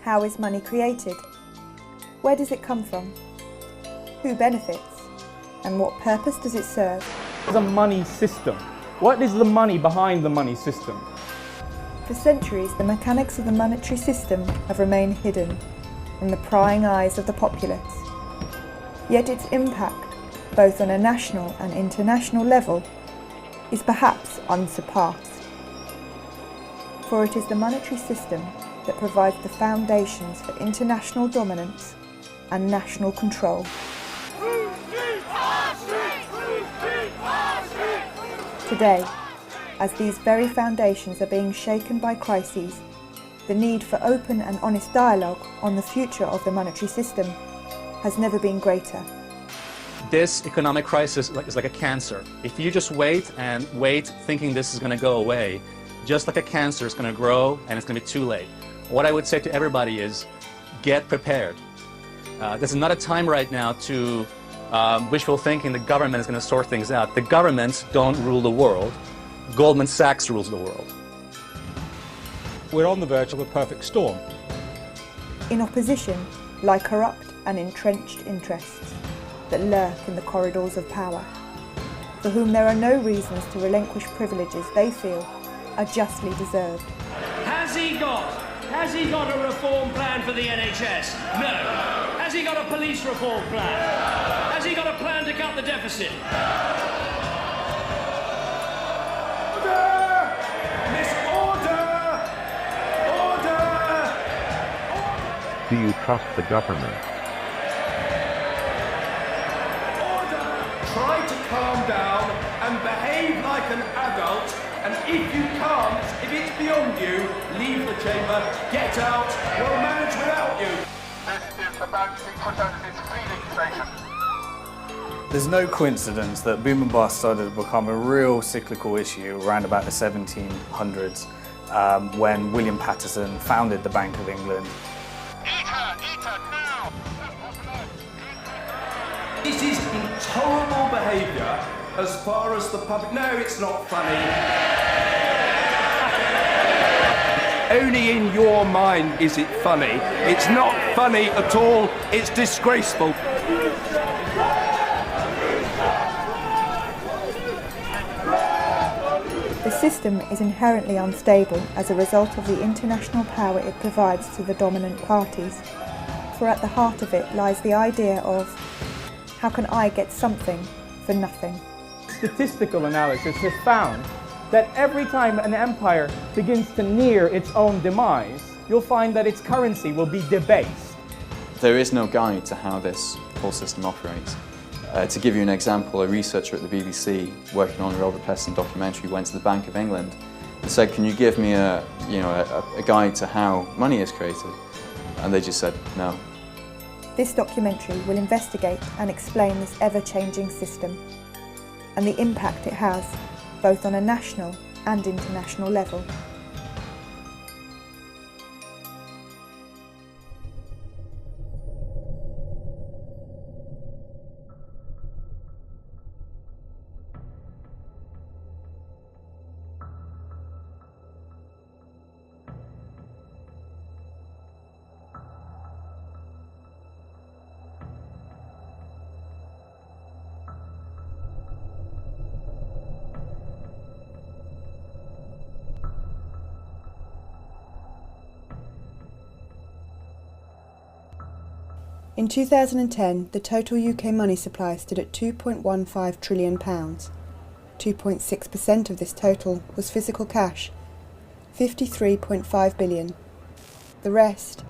How is money created? Where does it come from? Who benefits? And what purpose does it serve? The money system. What is the money behind the money system? For centuries, the mechanics of the monetary system have remained hidden from the prying eyes of the populace. Yet its impact, both on a national and international level, is perhaps unsurpassed. For it is the monetary system that provides the foundations for international dominance and national control. Today, as these very foundations are being shaken by crises, the need for open and honest dialogue on the future of the monetary system has never been greater. This economic crisis is like a cancer. If you just wait and wait thinking this is going to go away, just like a cancer, it's going to grow and it's going to be too late. What I would say to everybody is get prepared. This is not a time right now to wishful thinking the government is going to sort things out. The governments don't rule the world. Goldman Sachs rules the world. We're on the verge of a perfect storm. In opposition lie corrupt and entrenched interests that lurk in the corridors of power, for whom there are no reasons to relinquish privileges they feel are justly deserved. Has he got a reform plan for the NHS? No. Has he got a police reform plan? Has he got a plan to cut the deficit? Order! Miss Order! Order! Do you trust the government? Order! Try to calm down and behave like an adult, and if you can't, if it's beyond you, leave the chamber, get out, we'll manage without you. This is the Bank 606 feeding station. There's no coincidence that boom and bust started to become a real cyclical issue around about the 1700s when William Paterson founded the Bank of England. Eat her, now! This is intolerable behaviour as far as the public... No, it's not funny. Only in your mind is it funny. It's not funny at all, it's disgraceful. The system is inherently unstable as a result of the international power it provides to the dominant parties. For at the heart of it lies the idea of, how can I get something for nothing? Statistical analysis has found that every time an empire begins to near its own demise, you'll find that its currency will be debased. There is no guide to how this whole system operates. To give you an example, a researcher at the BBC working on a Robert Peston documentary went to the Bank of England and said, can you give me a guide to how money is created? And they just said no. This documentary will investigate and explain this ever-changing system and the impact it has both on a national and international level. In 2010, the total UK money supply stood at £2.15 trillion. 2.6% of this total was physical cash, £53.5 billion. The rest,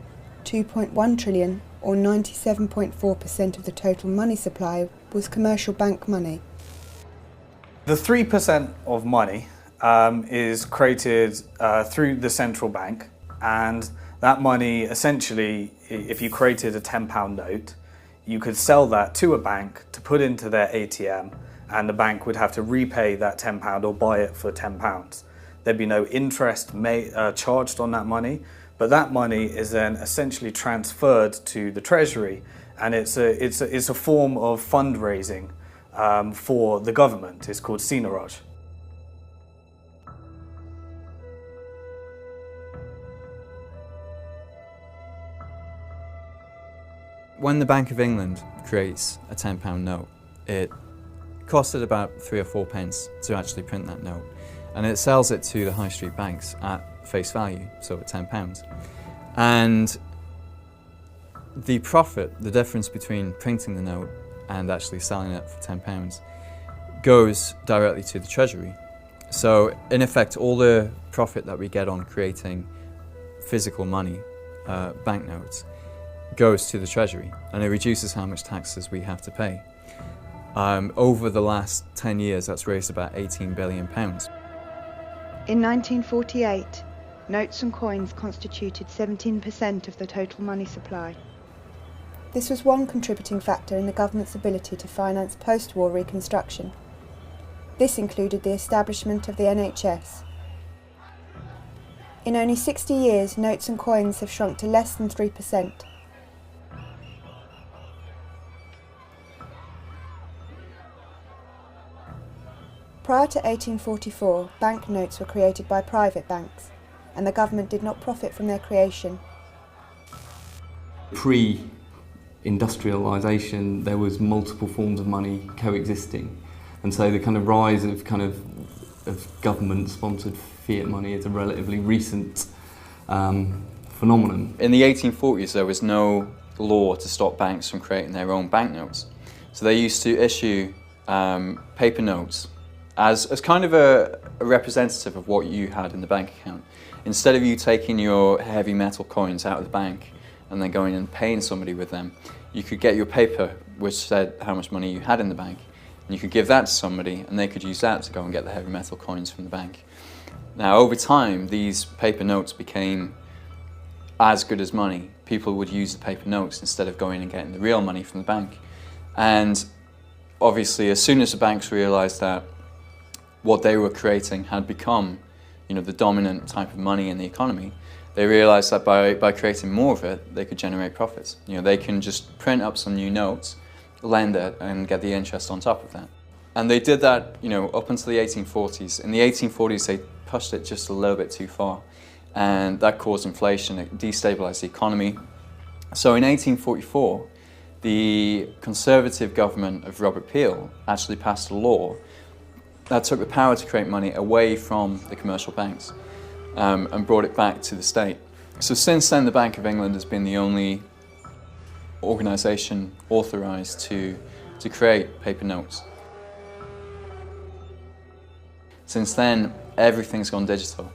£2.1 trillion or 97.4% of the total money supply, was commercial bank money. The 3% of money is created through the central bank, and that money, essentially, if you created a £10 note, you could sell that to a bank to put into their ATM, and the bank would have to repay that £10 or buy it for £10. There'd be no interest charged on that money, but that money is then essentially transferred to the Treasury, and it's a form of fundraising for the government. It's called seigniorage. when the Bank of England creates a £10 note, it costed about 3 or 4 pence to actually print that note, and it sells it to the high street banks at face value, so at £10. And the profit, the difference between printing the note and actually selling it for £10, goes directly to the Treasury. So in effect, all the profit that we get on creating physical money, banknotes, goes to the Treasury, and it reduces how much taxes we have to pay. Over the last 10 years, that's raised about £18 billion. In 1948, notes and coins constituted 17% of the total money supply. This was one contributing factor in the government's ability to finance post-war reconstruction. This included the establishment of the NHS. In only 60 years, notes and coins have shrunk to less than 3%. Prior to 1844, banknotes were created by private banks, and the government did not profit from their creation. Pre-industrialisation, there was multiple forms of money coexisting, and so the kind of rise of government-sponsored fiat money is a relatively recent phenomenon. In the 1840s, there was no law to stop banks from creating their own banknotes, so they used to issue paper notes as kind of a representative of what you had in the bank account. Instead of you taking your heavy metal coins out of the bank and then going and paying somebody with them, you could get your paper which said how much money you had in the bank, and you could give that to somebody and they could use that to go and get the heavy metal coins from the bank. Now over time, these paper notes became as good as money. People would use the paper notes instead of going and getting the real money from the bank. And obviously, as soon as the banks realised that what they were creating had become, the dominant type of money in the economy, they realised that by creating more of it, they could generate profits. They can just print up some new notes, lend it, and get the interest on top of that. And they did that, up until the 1840s. In the 1840s, they pushed it just a little bit too far, and that caused inflation. It destabilised the economy. So in 1844, the Conservative government of Robert Peel actually passed a law that took the power to create money away from the commercial banks and brought it back to the state. So since then, the Bank of England has been the only organisation authorised to create paper notes. Since then, everything's gone digital,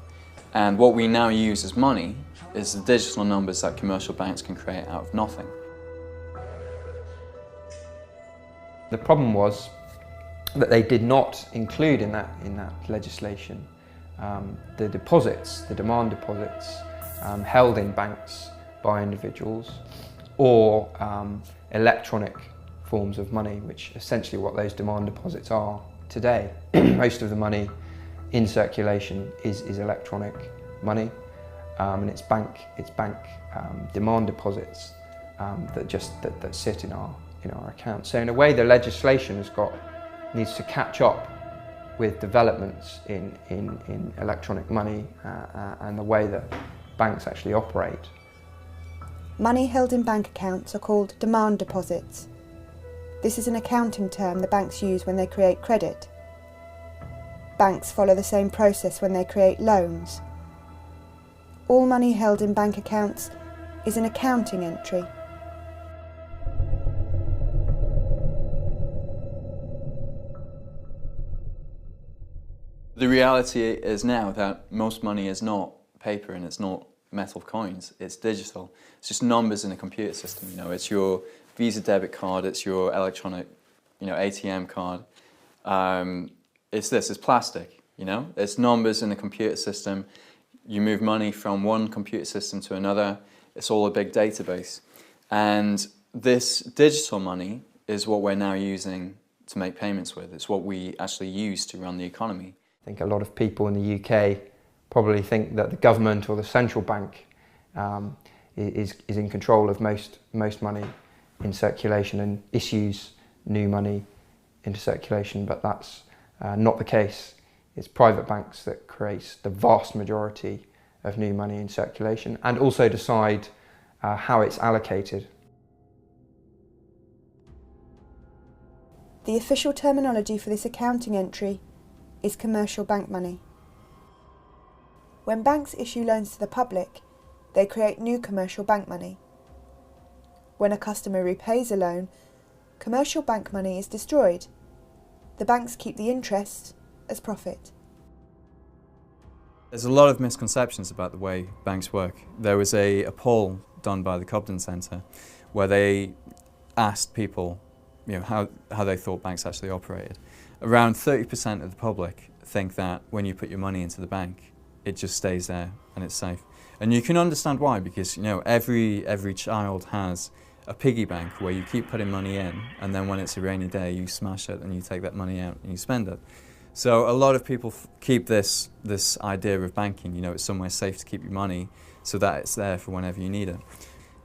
and what we now use as money is the digital numbers that commercial banks can create out of nothing. The problem was that they did not include in that legislation the deposits, the demand deposits held in banks by individuals, or electronic forms of money, which essentially what those demand deposits are today. Most of the money in circulation is electronic money, and it's bank demand deposits that sit in our account. So in a way, the legislation needs to catch up with developments in electronic money and the way that banks actually operate. Money held in bank accounts are called demand deposits. This is an accounting term the banks use when they create credit. Banks follow the same process when they create loans. All money held in bank accounts is an accounting entry. The reality is now that most money is not paper and it's not metal coins, it's digital. It's just numbers in a computer system. It's your Visa debit card, it's your electronic, ATM card. It's plastic, It's numbers in a computer system. You move money from one computer system to another. It's all a big database. And this digital money is what we're now using to make payments with. It's what we actually use to run the economy. I think a lot of people in the UK probably think that the government or the central bank is in control of most money in circulation and issues new money into circulation, but that's not the case. It's private banks that create the vast majority of new money in circulation and also decide how it's allocated. The official terminology for this accounting entry is commercial bank money. When banks issue loans to the public, they create new commercial bank money. When a customer repays a loan, commercial bank money is destroyed. The banks keep the interest as profit. There's a lot of misconceptions about the way banks work. There was a poll done by the Cobden Centre where they asked people how they thought banks actually operated. Around 30% of the public think that when you put your money into the bank, it just stays there and it's safe. And you can understand why, because every child has a piggy bank where you keep putting money in, and then when it's a rainy day you smash it and you take that money out and you spend it. So a lot of people keep this idea of banking, it's somewhere safe to keep your money so that it's there for whenever you need it.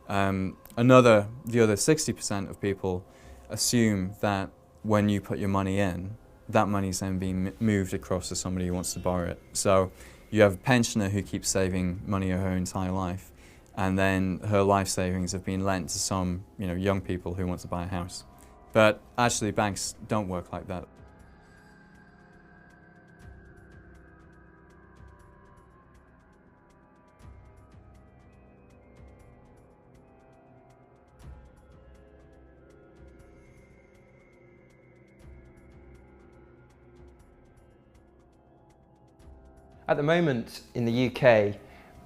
The other 60% of people assume that when you put your money in, that money is then being moved across to somebody who wants to borrow it. So you have a pensioner who keeps saving money her entire life, and then her life savings have been lent to some young people who want to buy a house. But actually banks don't work like that. At the moment in the UK,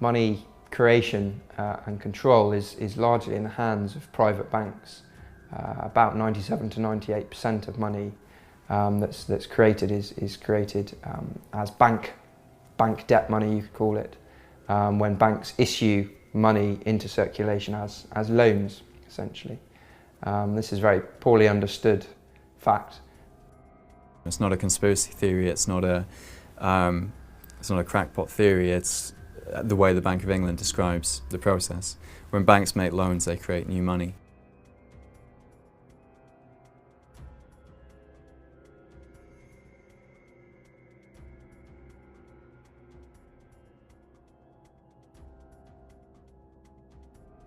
money creation and control is largely in the hands of private banks. About 97 to 98% of money that's created is created as bank debt money, you could call it, when banks issue money into circulation as loans, essentially. This is a very poorly understood fact. It's not a conspiracy theory, it's not a crackpot theory, it's the way the Bank of England describes the process. When banks make loans, they create new money.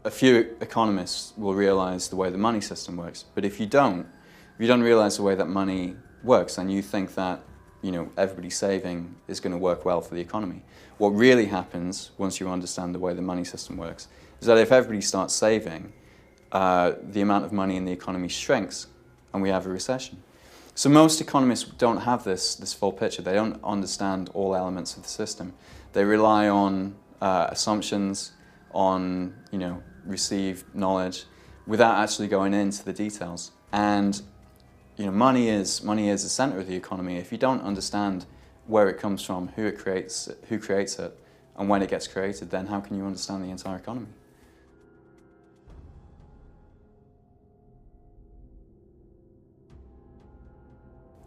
A few economists will realise the way the money system works, but if you don't realise the way that money works, then you think that everybody saving is going to work well for the economy. What really happens once you understand the way the money system works is that if everybody starts saving, the amount of money in the economy shrinks and we have a recession. So most economists don't have this full picture. They don't understand all elements of the system. They rely on assumptions, on received knowledge, without actually going into the details. And money is the center of the economy. If you don't understand where it comes from, who creates it, and when it gets created, then how can you understand the entire economy?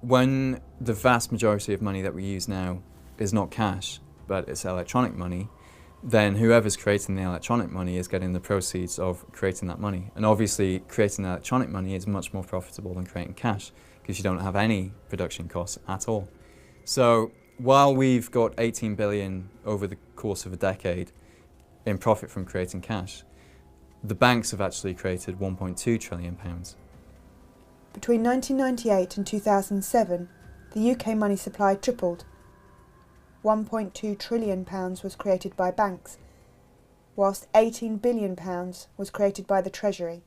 When the vast majority of money that we use now is not cash, but it's electronic money, then whoever's creating the electronic money is getting the proceeds of creating that money. And obviously, creating electronic money is much more profitable than creating cash, because you don't have any production costs at all. So while we've got 18 billion over the course of a decade in profit from creating cash, the banks have actually created 1.2 trillion pounds. Between 1998 and 2007, the UK money supply tripled. £1.2 trillion was created by banks, whilst £18 billion was created by the Treasury.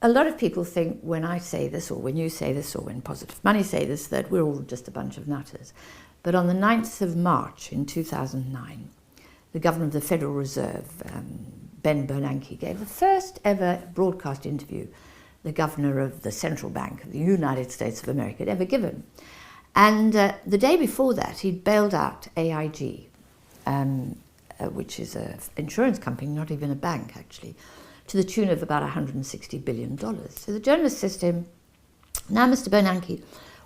A lot of people think when I say this, or when you say this, or when Positive Money say this, that we're all just a bunch of nutters. But on the 9th of March in 2009, the Governor of the Federal Reserve, Ben Bernanke, gave the first ever broadcast interview the Governor of the Central Bank of the United States of America had ever given. And the day before that, he'd bailed out AIG, which is an insurance company, not even a bank actually, to the tune of about $160 billion. So the journalist says to him, "Now, Mr. Bernanke,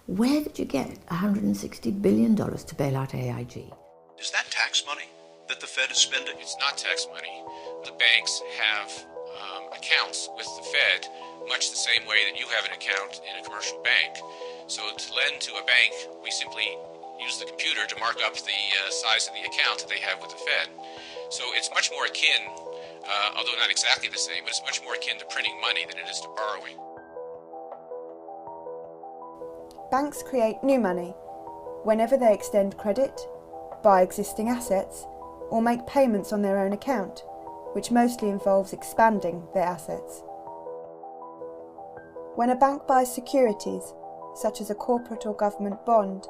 where did you get $160 billion to bail out AIG?" Is that tax money that the Fed is spending? It's not tax money. The banks have accounts with the Fed, much the same way that you have an account in a commercial bank. So to lend to a bank, we simply use the computer to mark up the size of the account that they have with the Fed. So it's much more akin, although not exactly the same, but it's much more akin to printing money than it is to borrowing. Banks create new money whenever they extend credit, buy existing assets, or make payments on their own account, which mostly involves expanding their assets. When a bank buys securities, such as a corporate or government bond,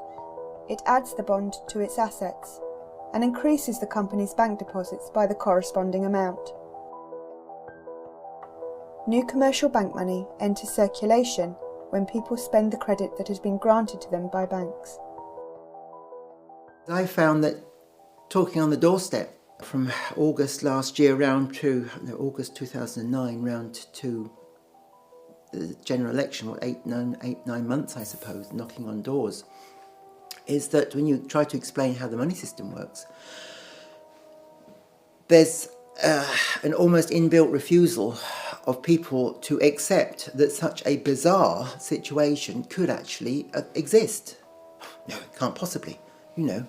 it adds the bond to its assets and increases the company's bank deposits by the corresponding amount. New commercial bank money enters circulation when people spend the credit that has been granted to them by banks. I found that talking on the doorstep from August last year round to August 2009 round to the general election, 9 months I suppose, knocking on doors, is that when you try to explain how the money system works, there's an almost inbuilt refusal of people to accept that such a bizarre situation could actually exist. No, it can't possibly. You know,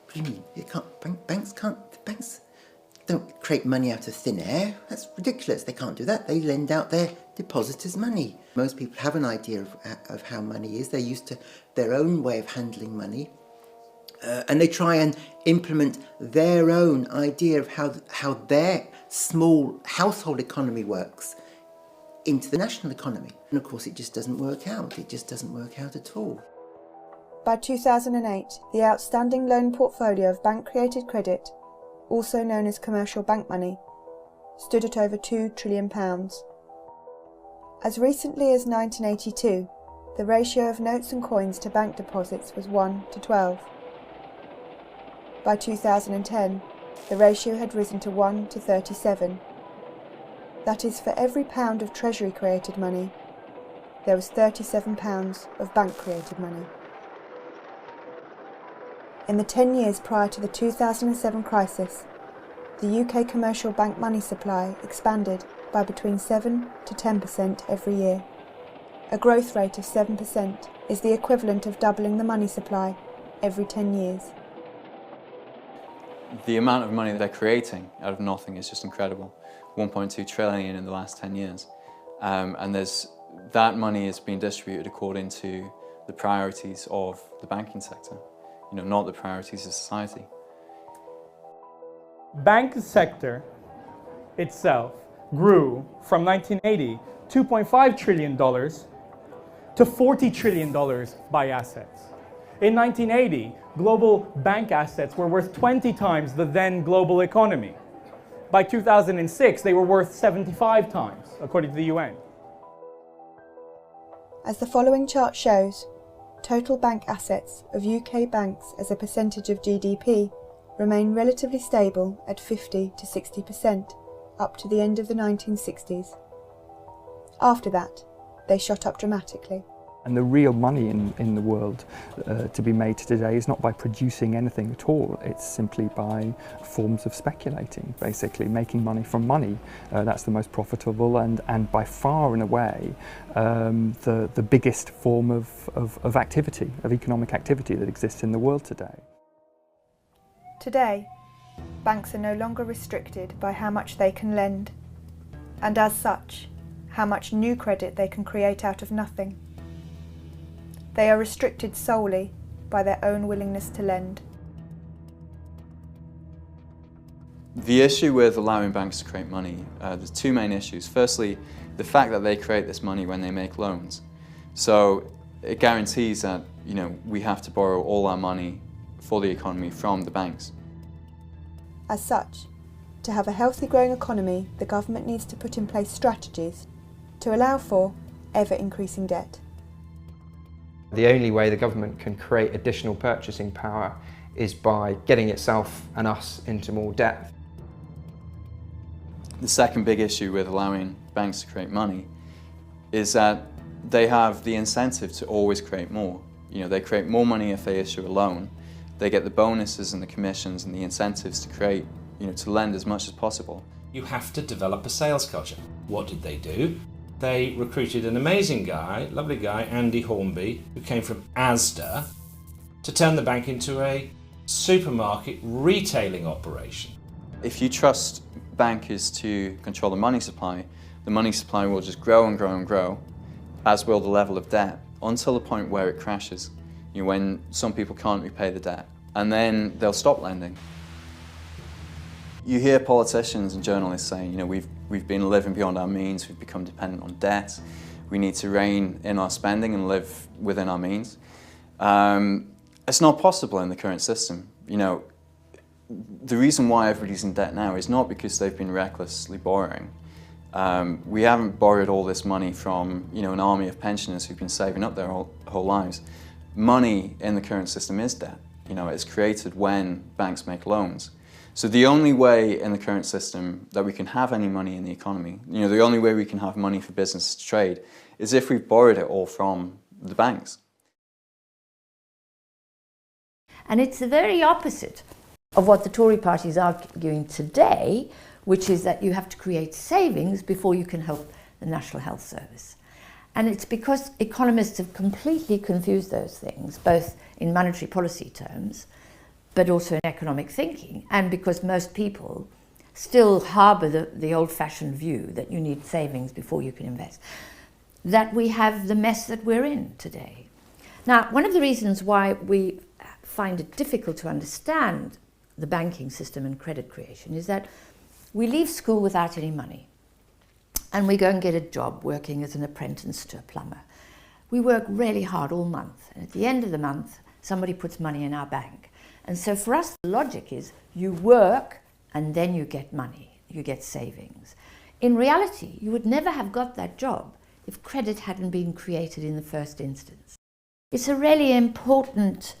what do you mean? It can't. Banks don't create money out of thin air. That's ridiculous. They can't do that. They lend out their depositors' money. Most people have an idea of how money is. They're used to their own way of handling money. And they try and implement their own idea of how their small household economy works into the national economy. And of course it just doesn't work out. It just doesn't work out at all. By 2008, the outstanding loan portfolio of bank-created credit, also known as commercial bank money, stood at over £2 trillion. As recently as 1982, the ratio of notes and coins to bank deposits was 1 to 12. By 2010, the ratio had risen to 1 to 37. That is, for every pound of Treasury-created money, there was £37 of bank-created money. In the 10 years prior to the 2007 crisis, the UK commercial bank money supply expanded by between 7 to 10% every year. A growth rate of 7% is the equivalent of doubling the money supply every 10 years. The amount of money that they're creating out of nothing is just incredible. 1.2 trillion in the last 10 years. And that money is being distributed according to the priorities of the banking sector, not the priorities of society. Bank sector itself grew from 1980, $2.5 trillion to $40 trillion by assets. In 1980, global bank assets were worth 20 times the then global economy. By 2006, they were worth 75 times, according to the UN. As the following chart shows, total bank assets of UK banks as a percentage of GDP remain relatively stable at 50 to 60% up to the end of the 1960s. After that, they shot up dramatically. And the real money in the world to be made today is not by producing anything at all. It's simply by forms of speculating, basically, making money from money. That's the most profitable and by far and away the biggest form of activity, of economic activity that exists in the world today. Today, banks are no longer restricted by how much they can lend, and as such, how much new credit they can create out of nothing. They are restricted solely by their own willingness to lend. The issue with allowing banks to create money, there's two main issues. Firstly, the fact that they create this money when they make loans. So it guarantees that we have to borrow all our money for the economy from the banks. As such, to have a healthy growing economy, the government needs to put in place strategies to allow for ever-increasing debt. The only way the government can create additional purchasing power is by getting itself and us into more debt. The second big issue with allowing banks to create money is that they have the incentive to always create more. They create more money if they issue a loan. They get the bonuses and the commissions and the incentives to create, to lend as much as possible. You have to develop a sales culture. What did they do? They recruited an amazing guy, lovely guy, Andy Hornby, who came from Asda, to turn the bank into a supermarket retailing operation. If you trust bankers to control the money supply will just grow and grow and grow, as will the level of debt until the point where it crashes, when some people can't repay the debt, and then they'll stop lending. You hear politicians and journalists saying, we've been living beyond our means, we've become dependent on debt, we need to rein in our spending and live within our means. It's not possible in the current system. The reason why everybody's in debt now is not because they've been recklessly borrowing. We haven't borrowed all this money from an army of pensioners who've been saving up their whole lives. Money in the current system is debt. It's created when banks make loans. So the only way in the current system that we can have any money in the economy, the only way we can have money for business to trade, is if we've borrowed it all from the banks. And it's the very opposite of what the Tory party is arguing today, which is that you have to create savings before you can help the National Health Service. And it's because economists have completely confused those things, both in monetary policy terms, but also in economic thinking, and because most people still harbour the old-fashioned view that you need savings before you can invest, that we have the mess that we're in today. Now, one of the reasons why we find it difficult to understand the banking system and credit creation is that we leave school without any money, and we go and get a job working as an apprentice to a plumber. We work really hard all month, and at the end of the month, somebody puts money in our bank. And so for us, the logic is you work and then you get money, you get savings. In reality, you would never have got that job if credit hadn't been created in the first instance. It's a really important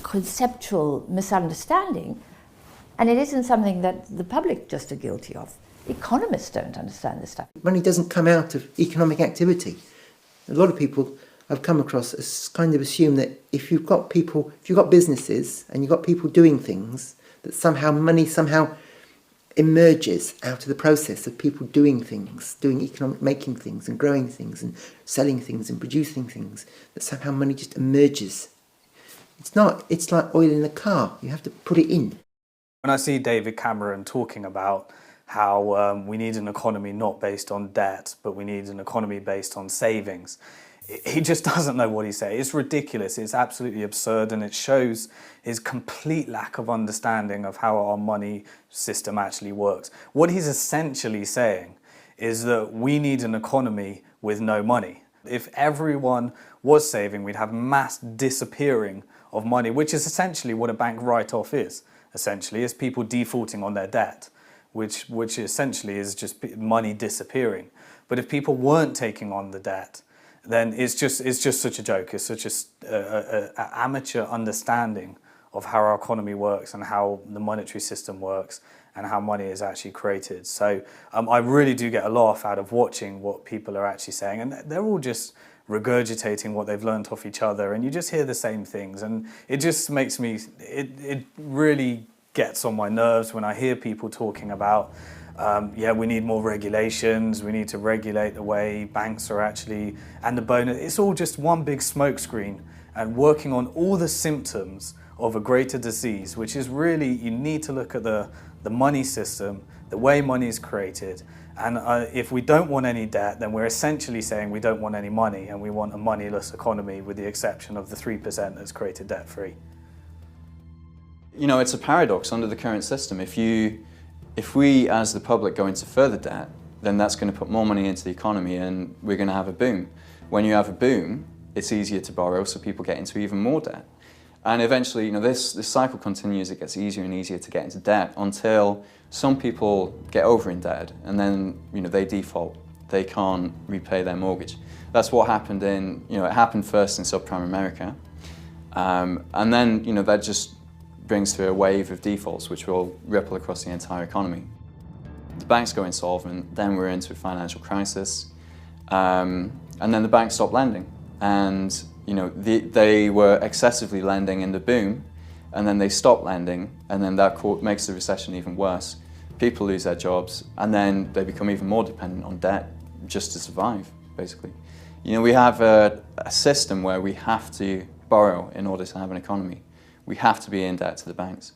conceptual misunderstanding, and it isn't something that the public just are guilty of. Economists don't understand this stuff. Money doesn't come out of economic activity. A lot of people I've come across as kind of assume that if you've got businesses and you've got people doing things, that somehow money somehow emerges out of the process of people doing things, making things and growing things and selling things and producing things, that somehow money just emerges. It's not, it's like oil in a car, you have to put it in. When I see David Cameron talking about how we need an economy not based on debt, but we need an economy based on savings, he just doesn't know what he's saying. It's ridiculous, it's absolutely absurd, and it shows his complete lack of understanding of how our money system actually works. What he's essentially saying is that we need an economy with no money. If everyone was saving, we'd have mass disappearing of money, which is essentially what a bank write-off is. Essentially, is people defaulting on their debt, which essentially is just money disappearing. But if people weren't taking on the debt, then it's just such a joke. It's such an amateur understanding of how our economy works and how the monetary system works and how money is actually created. So I really do get a laugh out of watching what people are actually saying, and they're all just regurgitating what they've learned off each other, and you just hear the same things, and it just makes me, it really gets on my nerves when I hear people talking about yeah, we need more regulations, we need to regulate the way banks are actually, and the bonus. It's all just one big smokescreen and working on all the symptoms of a greater disease, which is really, you need to look at the money system, the way money is created. And if we don't want any debt, then we're essentially saying we don't want any money and we want a moneyless economy with the exception of the 3% that's created debt-free. It's a paradox under the current system. If we, as the public, go into further debt, then that's going to put more money into the economy and we're going to have a boom. When you have a boom, it's easier to borrow, so people get into even more debt. And eventually, this cycle continues, it gets easier and easier to get into debt until some people get over-indebted and then, they default. They can't repay their mortgage. That's what happened it happened first in subprime America. And then, that just brings through a wave of defaults which will ripple across the entire economy. The banks go insolvent, then we're into a financial crisis, and then the banks stop lending. And they were excessively lending in the boom, and then they stop lending, and then that makes the recession even worse. People lose their jobs, and then they become even more dependent on debt just to survive, basically. We have a system where we have to borrow in order to have an economy. We have to be in debt to the banks.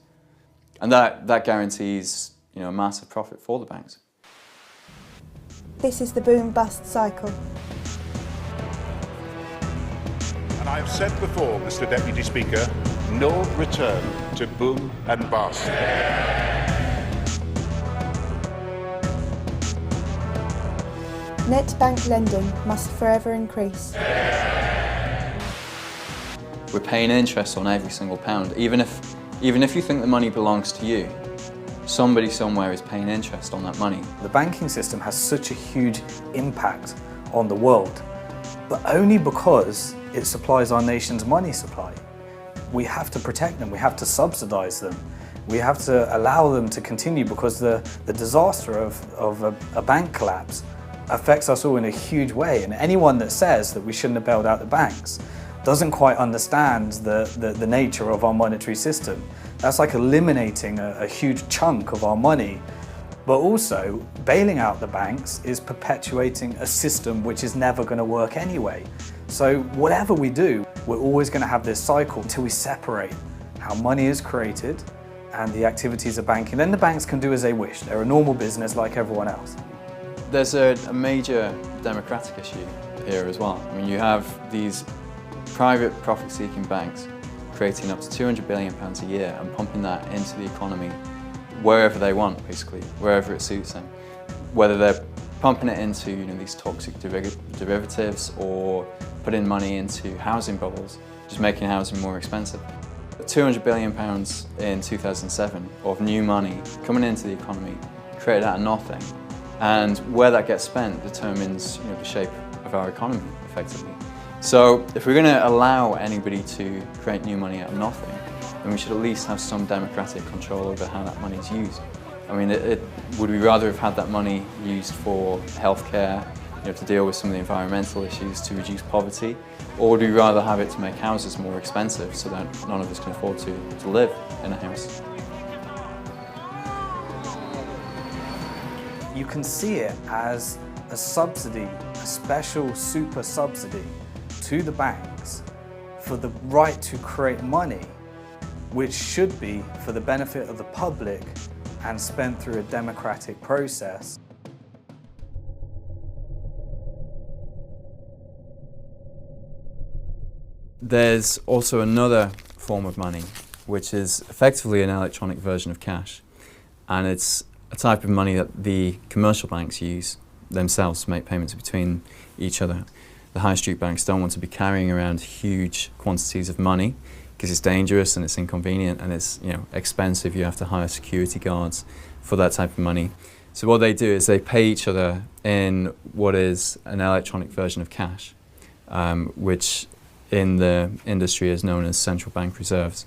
And that guarantees, a massive profit for the banks. This is the boom-bust cycle. And I have said before, Mr. Deputy Speaker, no return to boom and bust. Net bank lending must forever increase. We're paying interest on every single pound. Even if you think the money belongs to you, somebody somewhere is paying interest on that money. The banking system has such a huge impact on the world, but only because it supplies our nation's money supply. We have to protect them, we have to subsidize them, we have to allow them to continue, because the disaster of a bank collapse affects us all in a huge way. And anyone that says that we shouldn't have bailed out the banks doesn't quite understand the nature of our monetary system. That's like eliminating a huge chunk of our money. But also, bailing out the banks is perpetuating a system which is never going to work anyway. So whatever we do, we're always going to have this cycle until we separate how money is created and the activities of banking. Then the banks can do as they wish. They're a normal business like everyone else. There's a major democratic issue here as well. I mean, you have these private profit-seeking banks creating up to £200 billion a year and pumping that into the economy wherever they want, basically, wherever it suits them. Whether they're pumping it into these toxic derivatives or putting money into housing bubbles, just making housing more expensive. £200 billion in 2007 of new money coming into the economy, created out of nothing. And where that gets spent determines the shape of our economy, effectively. So if we're going to allow anybody to create new money out of nothing, then we should at least have some democratic control over how that money is used. I mean, would we rather have had that money used for healthcare, to deal with some of the environmental issues, to reduce poverty, or would we rather have it to make houses more expensive so that none of us can afford to live in a house? You can see it as a subsidy, a special super subsidy to the banks for the right to create money, which should be for the benefit of the public and spent through a democratic process. There's also another form of money, which is effectively an electronic version of cash. And it's a type of money that the commercial banks use themselves to make payments between each other. The high street banks don't want to be carrying around huge quantities of money because it's dangerous and it's inconvenient and it's expensive. You have to hire security guards for that type of money. So what they do is they pay each other in what is an electronic version of cash, which in the industry is known as central bank reserves.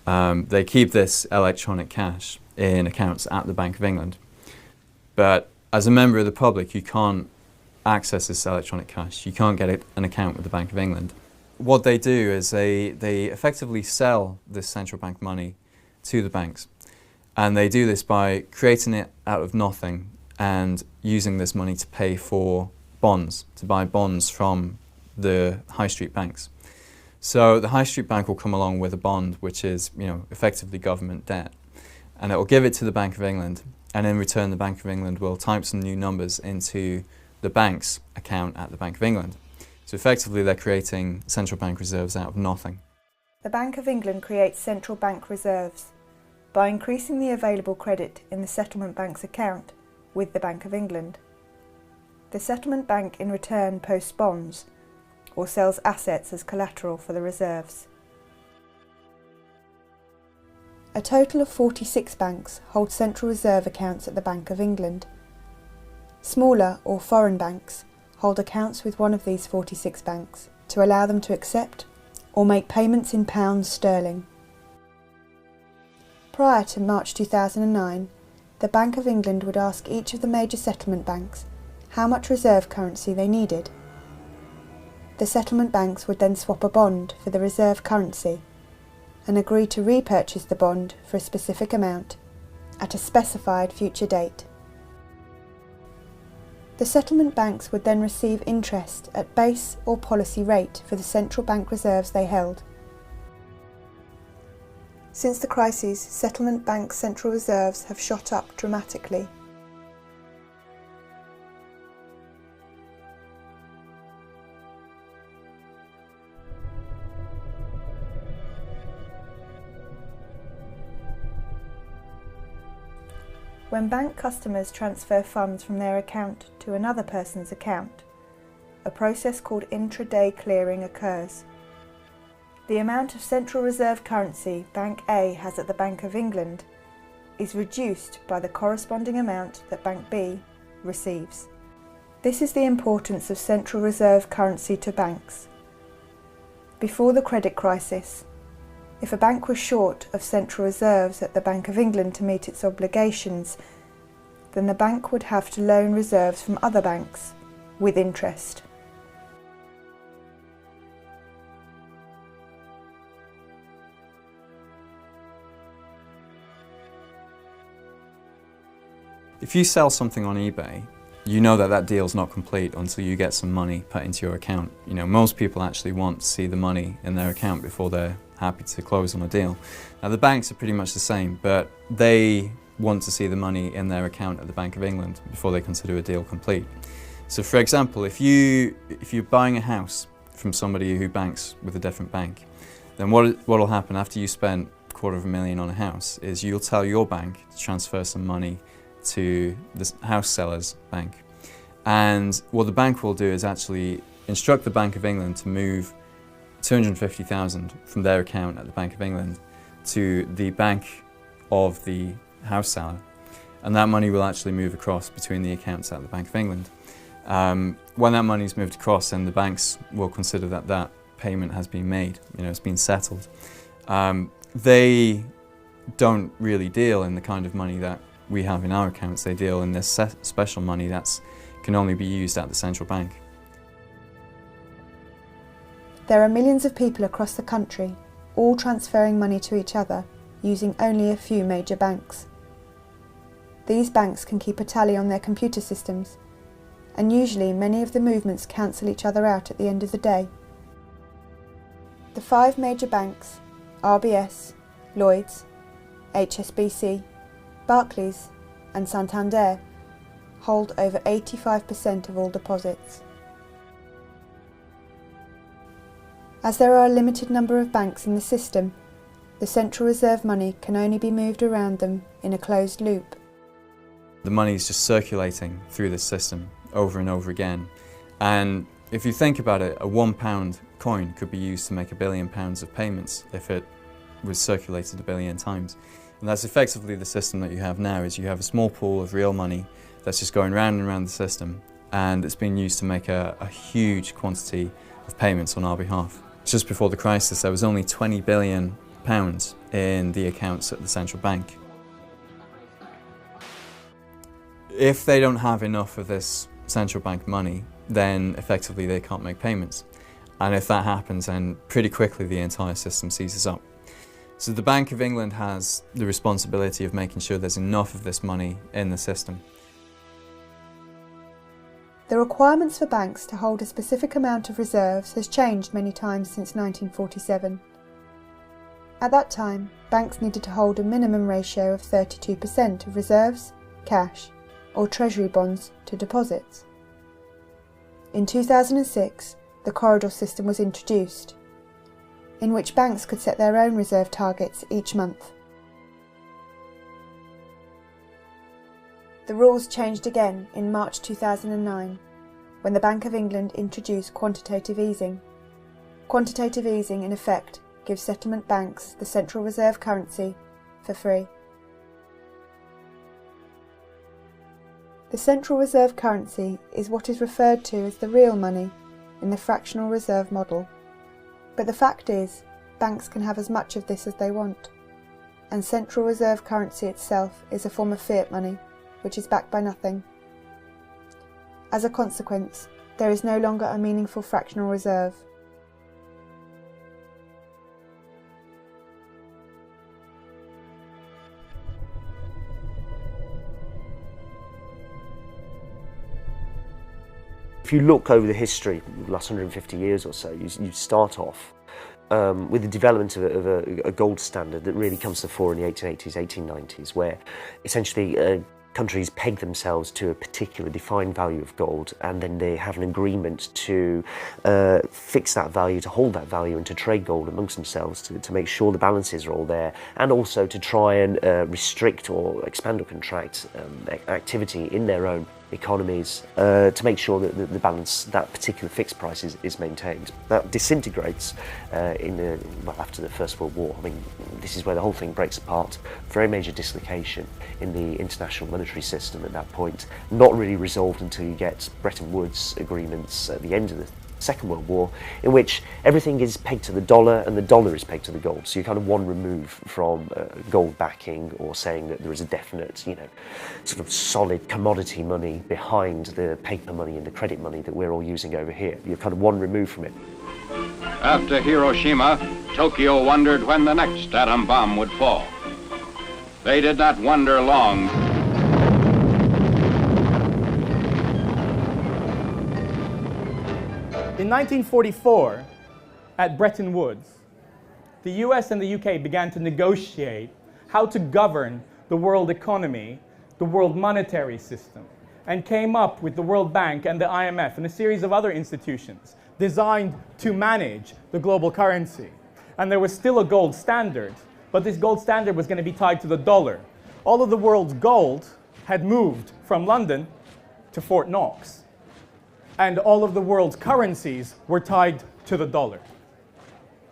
They keep this electronic cash in accounts at the Bank of England. But as a member of the public, you can't access this electronic cash. You can't get an account with the Bank of England. What they do is they effectively sell this central bank money to the banks. And they do this by creating it out of nothing and using this money to pay for bonds, to buy bonds from the high street banks. So the high street bank will come along with a bond which is effectively government debt, and it will give it to the Bank of England, and in return the Bank of England will type some new numbers into the bank's account at the Bank of England. So effectively they're creating central bank reserves out of nothing. The Bank of England creates central bank reserves by increasing the available credit in the settlement bank's account with the Bank of England. The settlement bank in return posts bonds or sells assets as collateral for the reserves. A total of 46 banks hold central reserve accounts at the Bank of England. Smaller or foreign banks hold accounts with one of these 46 banks to allow them to accept or make payments in pounds sterling. Prior to March 2009, the Bank of England would ask each of the major settlement banks how much reserve currency they needed. The settlement banks would then swap a bond for the reserve currency and agree to repurchase the bond for a specific amount at a specified future date. The settlement banks would then receive interest at base or policy rate for the central bank reserves they held. Since the crisis, settlement banks' central reserves have shot up dramatically. When bank customers transfer funds from their account to another person's account, a process called intraday clearing occurs. The amount of Central Reserve currency Bank A has at the Bank of England is reduced by the corresponding amount that Bank B receives. This is the importance of Central Reserve currency to banks. Before the credit crisis, if a bank was short of central reserves at the Bank of England to meet its obligations, then the bank would have to loan reserves from other banks with interest. If you sell something on eBay, you know that that deal's not complete until you get some money put into your account. You know, most people actually want to see the money in their account before they're happy to close on a deal. Now the banks are pretty much the same, but they want to see the money in their account at the Bank of England before they consider a deal complete. So for example, if you're buying a house from somebody who banks with a different bank, then what will happen after you spend $250,000 on a house is you'll tell your bank to transfer some money to the house seller's bank. And what the bank will do is actually instruct the Bank of England to move $250,000 from their account at the Bank of England to the bank of the house seller. And that money will actually move across between the accounts at the Bank of England. When that money is moved across, then the banks will consider that that payment has been made, you know, it's been settled. They don't really deal in the kind of money that we have in our accounts. They deal in this special money that can only be used at the central bank. There are millions of people across the country, all transferring money to each other using only a few major banks. These banks can keep a tally on their computer systems, and usually many of the movements cancel each other out at the end of the day. The 5 major banks, RBS, Lloyds, HSBC, Barclays and Santander, hold over 85% of all deposits. As there are a limited number of banks in the system, the Central Reserve money can only be moved around them in a closed loop. The money is just circulating through the system over and over again. And if you think about it, a £1 coin could be used to make £1 billion of payments if it was circulated 1 billion times. And that's effectively the system that you have now, is you have a small pool of real money that's just going round and round the system, and it's being used to make a huge quantity of payments on our behalf. Just before the crisis, there was only £20 billion in the accounts at the central bank. If they don't have enough of this central bank money, then effectively they can't make payments. And if that happens, then pretty quickly the entire system seizes up. So the Bank of England has the responsibility of making sure there's enough of this money in the system. The requirements for banks to hold a specific amount of reserves has changed many times since 1947. At that time, banks needed to hold a minimum ratio of 32% of reserves, cash, or treasury bonds to deposits. In 2006, the corridor system was introduced, in which banks could set their own reserve targets each month. The rules changed again in March 2009, when the Bank of England introduced quantitative easing. Quantitative easing, in effect, gives settlement banks the Central Reserve currency for free. The Central Reserve currency is what is referred to as the real money in the fractional reserve model. But the fact is, banks can have as much of this as they want, and Central Reserve currency itself is a form of fiat money, which is backed by nothing. As a consequence, there is no longer a meaningful fractional reserve. If you look over the history, the last 150 years or so, you start off with the development of a gold standard that really comes to the fore in the 1880s, 1890s, where essentially countries peg themselves to a particular defined value of gold, and then they have an agreement to fix that value, to hold that value, and to trade gold amongst themselves to make sure the balances are all there, and also to try and restrict or expand or contract activity in their own economies to make sure that the balance, that particular fixed price is maintained. That disintegrates after the First World War. I mean, this is where the whole thing breaks apart. Very major dislocation in the international monetary system at that point, not really resolved until you get Bretton Woods agreements at the end of the Second World War, in which everything is pegged to the dollar and the dollar is pegged to the gold. So you're kind of one remove from gold backing, or saying that there is a definite, sort of solid commodity money behind the paper money and the credit money that we're all using over here. You're kind of one remove from it. After Hiroshima, Tokyo wondered when the next atom bomb would fall. They did not wonder long. In 1944, at Bretton Woods, the US and the UK began to negotiate how to govern the world economy, the world monetary system, and came up with the World Bank and the IMF and a series of other institutions designed to manage the global currency. And there was still a gold standard, but this gold standard was going to be tied to the dollar. All of the world's gold had moved from London to Fort Knox, and all of the world's currencies were tied to the dollar.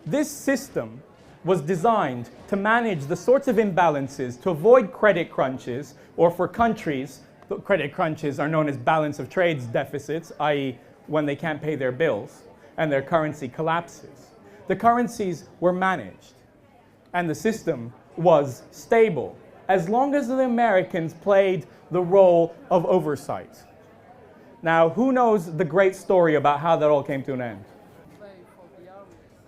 This system was designed to manage the sorts of imbalances, to avoid credit crunches, or for countries, credit crunches are known as balance of trades deficits, i.e. when they can't pay their bills and their currency collapses. The currencies were managed, and the system was stable, as long as the Americans played the role of oversight. Now, who knows the great story about how that all came to an end?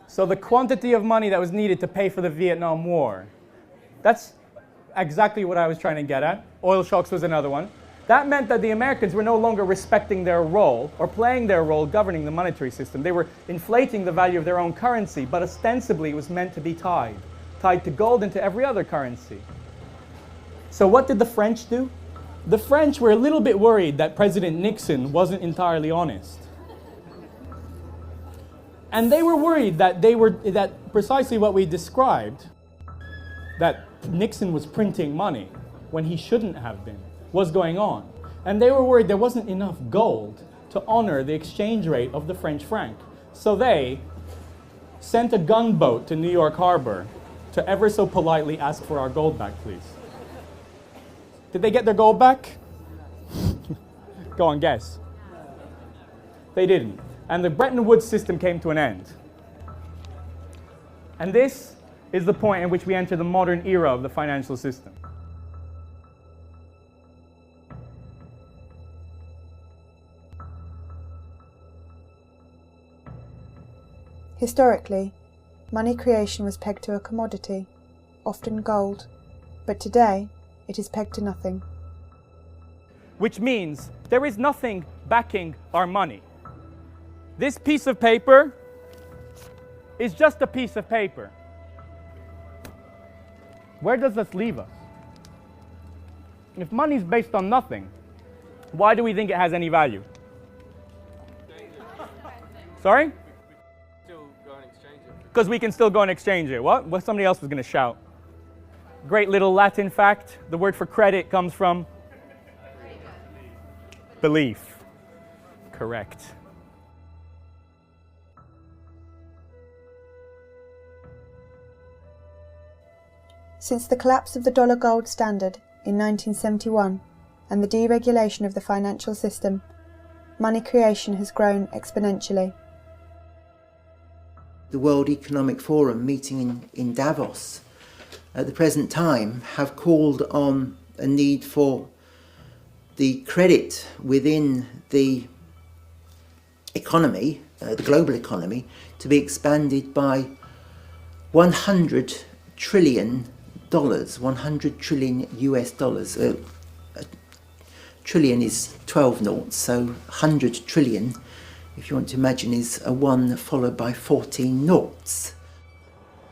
So the quantity of money that was needed to pay for the Vietnam War, that's exactly what I was trying to get at. Oil shocks was another one. That meant that the Americans were no longer respecting their role or playing their role governing the monetary system. They were inflating the value of their own currency, but ostensibly it was meant to be tied to gold and to every other currency. So what did the French do? The French were a little bit worried that President Nixon wasn't entirely honest. And they were worried that precisely what we described, that Nixon was printing money when he shouldn't have been, was going on. And they were worried there wasn't enough gold to honor the exchange rate of the French franc. So they sent a gunboat to New York Harbor to ever so politely ask for our gold back, please. Did they get their gold back? Go on, guess. They didn't. And the Bretton Woods system came to an end. And this is the point in which we enter the modern era of the financial system. Historically, money creation was pegged to a commodity, often gold, but today it is pegged to nothing. Which means there is nothing backing our money. This piece of paper is just a piece of paper. Where does this leave us? If money is based on nothing, why do we think it has any value? Sorry? Because we can still go and exchange it. What? Somebody else was going to shout. Great little Latin fact, the word for credit comes from belief. Correct. Since the collapse of the dollar gold standard in 1971 and the deregulation of the financial system, money creation has grown exponentially. The World Economic Forum meeting in Davos at the present time have called on a need for the credit within the economy, the global economy, to be expanded by $100 trillion, 100 trillion US dollars. A trillion is 12 noughts, so 100 trillion, if you want to imagine, is a 1 followed by 14 noughts.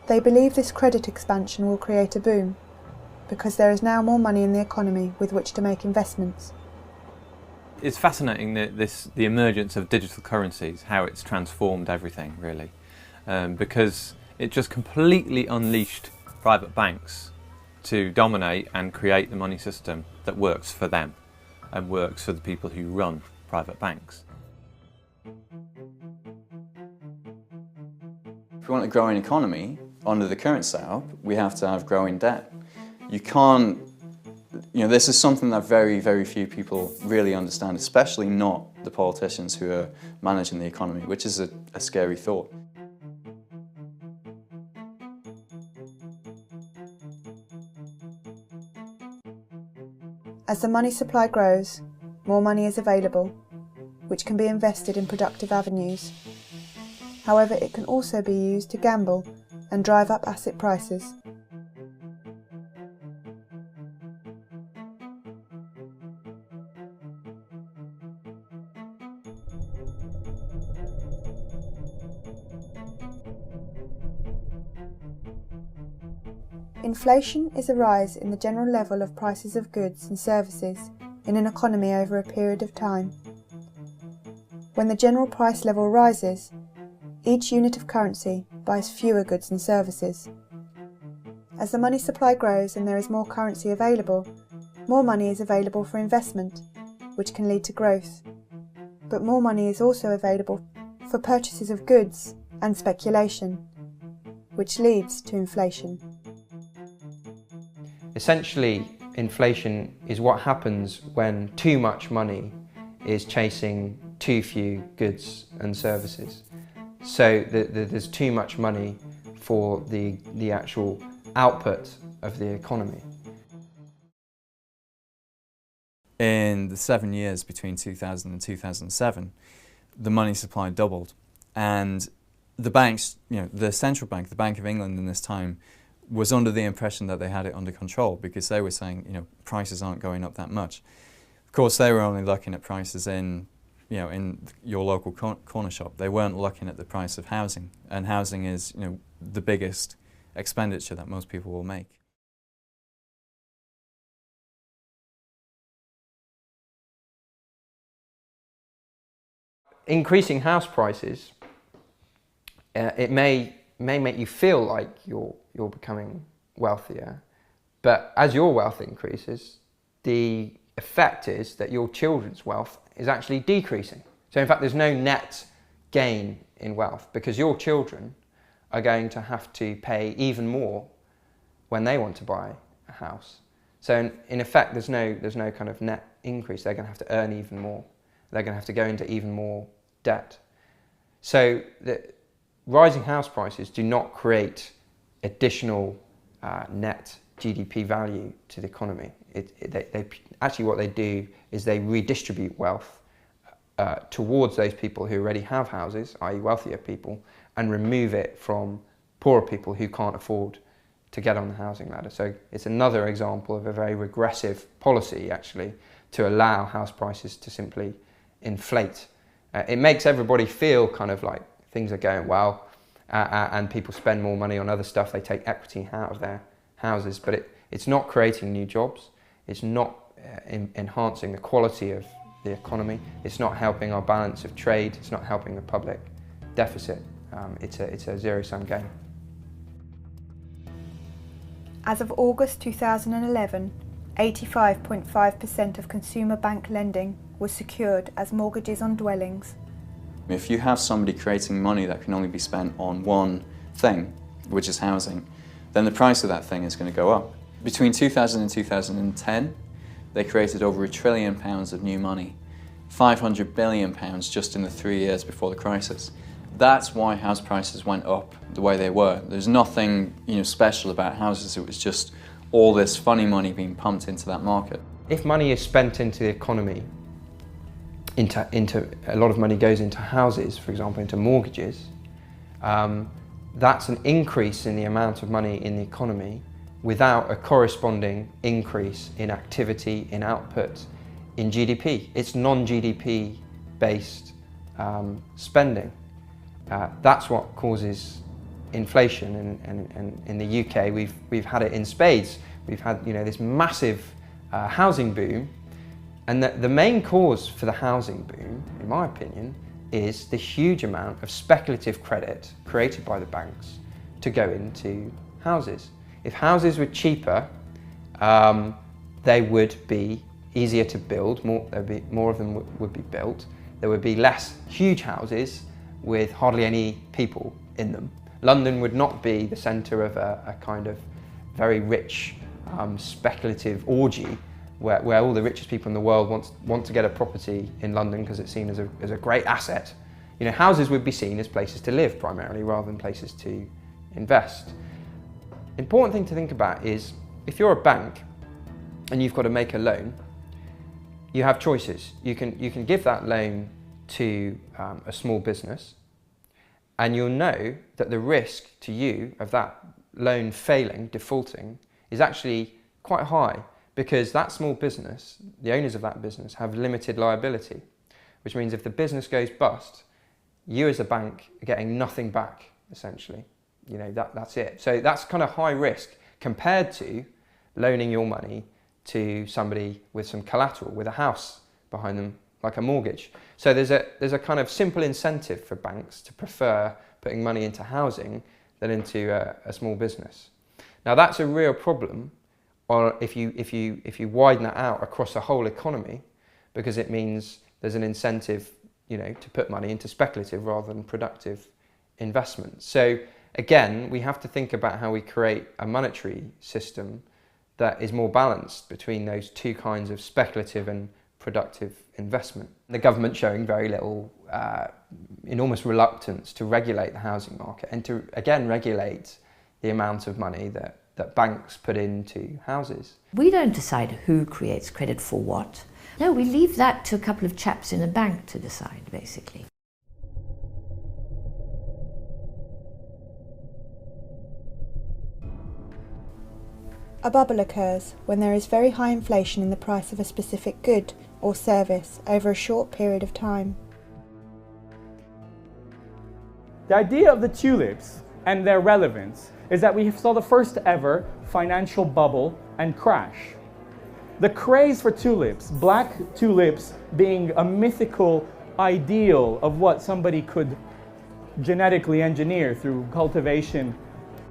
They believe this credit expansion will create a boom, because there is now more money in the economy with which to make investments. It's fascinating that the emergence of digital currencies, how it's transformed everything really, because it just completely unleashed private banks to dominate and create the money system that works for them and works for the people who run private banks. If we want a growing economy, under the current setup, we have to have growing debt. You can't, this is something that very, very few people really understand, especially not the politicians who are managing the economy, which is a scary thought. As the money supply grows, more money is available, which can be invested in productive avenues. However, it can also be used to gamble and drive up asset prices. Inflation is a rise in the general level of prices of goods and services in an economy over a period of time. When the general price level rises, each unit of currency buys fewer goods and services. As the money supply grows and there is more currency available, more money is available for investment, which can lead to growth. But more money is also available for purchases of goods and speculation, which leads to inflation. Essentially, inflation is what happens when too much money is chasing too few goods and services. So there's too much money for the actual output of the economy. In the 7 years between 2000 and 2007, the money supply doubled, and the banks, the central bank, the Bank of England in this time, was under the impression that they had it under control because they were saying, prices aren't going up that much. Of course, they were only looking at prices in your local corner shop. They weren't looking at the price of housing, and housing is, the biggest expenditure that most people will make. Increasing house prices, it may make you feel like you're becoming wealthier, but as your wealth increases, the effect is that your children's wealth is actually decreasing. So in fact, there's no net gain in wealth because your children are going to have to pay even more when they want to buy a house. So in effect, there's no kind of net increase. They're going to have to earn even more. They're going to have to go into even more debt. So the rising house prices do not create additional net GDP value to the economy. Actually what they do is they redistribute wealth towards those people who already have houses, i.e. wealthier people, and remove it from poorer people who can't afford to get on the housing ladder. So it's another example of a very regressive policy, actually, to allow house prices to simply inflate. It makes everybody feel kind of like things are going well, and people spend more money on other stuff. They take equity out of their houses, but it's not creating new jobs. It's not enhancing the quality of the economy. It's not helping our balance of trade. It's not helping the public deficit. It's a zero-sum game. As of August 2011, 85.5% of consumer bank lending was secured as mortgages on dwellings. If you have somebody creating money that can only be spent on one thing, which is housing, then the price of that thing is going to go up. Between 2000 and 2010, they created over £1 trillion of new money, £500 billion just in the 3 years before the crisis. That's why house prices went up the way they were. There's nothing special about houses. It was just all this funny money being pumped into that market. If money is spent into the economy, into a lot of money goes into houses, for example, into mortgages, that's an increase in the amount of money in the economy without a corresponding increase in activity, in output, in GDP. It's non-GDP based spending. That's what causes inflation, and in the UK we've had it in spades we've had this massive housing boom, and the main cause for the housing boom, in my opinion, is the huge amount of speculative credit created by the banks to go into houses. If houses were cheaper, they would be easier to build, more of them would be built. There would be less huge houses with hardly any people in them. London would not be the centre of a kind of very rich speculative orgy where all the richest people in the world want to get a property in London because it's seen as a great asset. Houses would be seen as places to live primarily rather than places to invest. Important thing to think about is if you're a bank and you've got to make a loan, you have choices. You can give that loan to a small business, and you'll know that the risk to you of that loan failing, defaulting, is actually quite high because that small business, the owners of that business, have limited liability, which means if the business goes bust, you as a bank are getting nothing back, essentially. That's it. So that's kind of high risk compared to loaning your money to somebody with some collateral, with a house behind them, like a mortgage. So there's a kind of simple incentive for banks to prefer putting money into housing than into a small business. Now that's a real problem, or if you widen that out across the whole economy, because it means there's an incentive, to put money into speculative rather than productive investment. So again, we have to think about how we create a monetary system that is more balanced between those two kinds of speculative and productive investment. The government showing very little, enormous reluctance to regulate the housing market and to, again, regulate the amount of money that banks put into houses. We don't decide who creates credit for what. No, we leave that to a couple of chaps in a bank to decide, basically. A bubble occurs when there is very high inflation in the price of a specific good or service over a short period of time. The idea of the tulips and their relevance is that we saw the first ever financial bubble and crash. The craze for tulips, black tulips being a mythical ideal of what somebody could genetically engineer through cultivation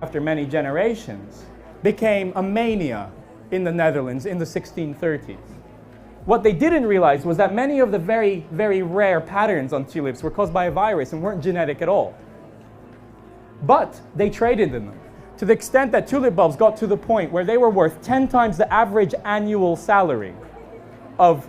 after many generations, became a mania in the Netherlands in the 1630s. What they didn't realize was that many of the very, very rare patterns on tulips were caused by a virus and weren't genetic at all. But they traded in them, to the extent that tulip bulbs got to the point where they were worth 10 times the average annual salary of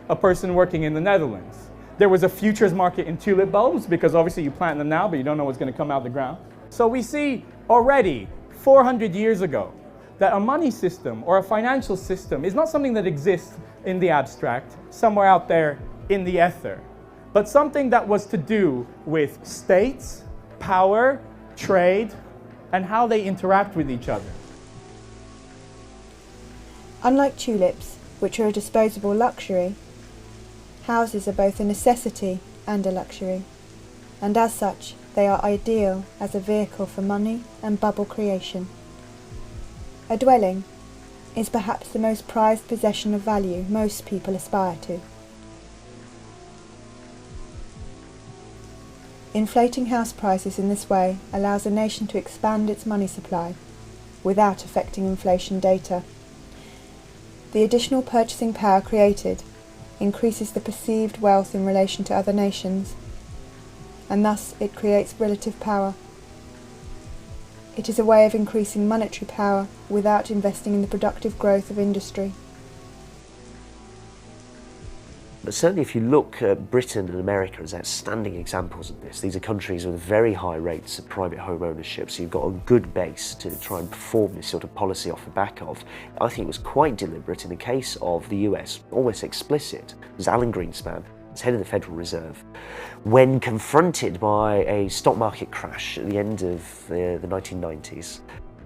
a person working in the Netherlands. There was a futures market in tulip bulbs because obviously you plant them now, but you don't know what's going to come out the ground. So we see already 400 years ago that a money system or a financial system is not something that exists in the abstract, somewhere out there in the ether, but something that was to do with states, power, trade, and how they interact with each other. Unlike tulips, which are a disposable luxury, houses are both a necessity and a luxury, and as such they are ideal as a vehicle for money and bubble creation. A dwelling is perhaps the most prized possession of value most people aspire to. Inflating house prices in this way allows a nation to expand its money supply without affecting inflation data. The additional purchasing power created increases the perceived wealth in relation to other nations, and thus it creates relative power. It is a way of increasing monetary power without investing in the productive growth of industry. But certainly if you look at Britain and America as outstanding examples of this, these are countries with very high rates of private home ownership, so you've got a good base to try and perform this sort of policy off the back of. I think it was quite deliberate in the case of the US, almost explicit. It was Alan Greenspan, as head of the Federal Reserve, when confronted by a stock market crash at the end of the 1990s,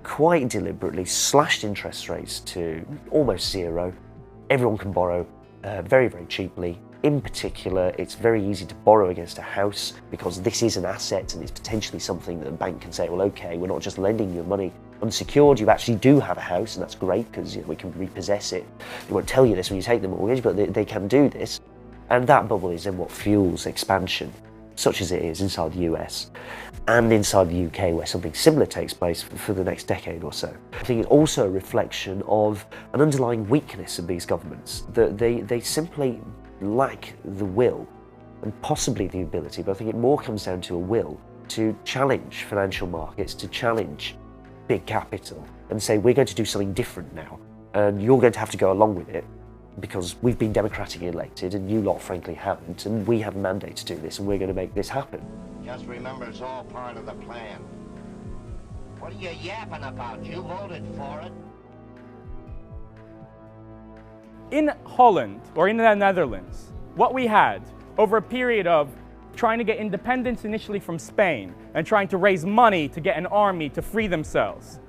quite deliberately slashed interest rates to almost zero. Everyone can borrow very, very cheaply. In particular, it's very easy to borrow against a house because this is an asset and it's potentially something that a bank can say, well, okay, we're not just lending you money unsecured, you actually do have a house, and that's great because we can repossess it. They won't tell you this when you take the mortgage, but they can do this. And that bubble is then what fuels expansion, such as it is inside the US and inside the UK, where something similar takes place for the next decade or so. I think it's also a reflection of an underlying weakness of these governments, that they simply lack the will and possibly the ability, but I think it more comes down to a will to challenge financial markets, to challenge big capital and say, we're going to do something different now, and you're going to have to go along with it because we've been democratically elected and you lot frankly haven't, and we have a mandate to do this and we're going to make this happen. Just remember, it's all part of the plan. What are you yapping about? You voted for it. In Holland, or in the Netherlands, what we had over a period of trying to get independence initially from Spain and trying to raise money to get an army to free themselves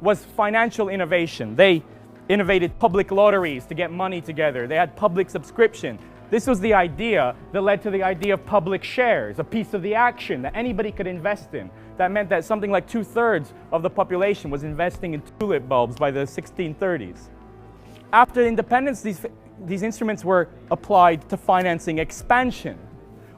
was financial innovation. They innovated public lotteries to get money together. They had public subscription. This was the idea that led to the idea of public shares, a piece of the action that anybody could invest in. That meant that something like 2/3 of the population was investing in tulip bulbs by the 1630s. After independence, these instruments were applied to financing expansion.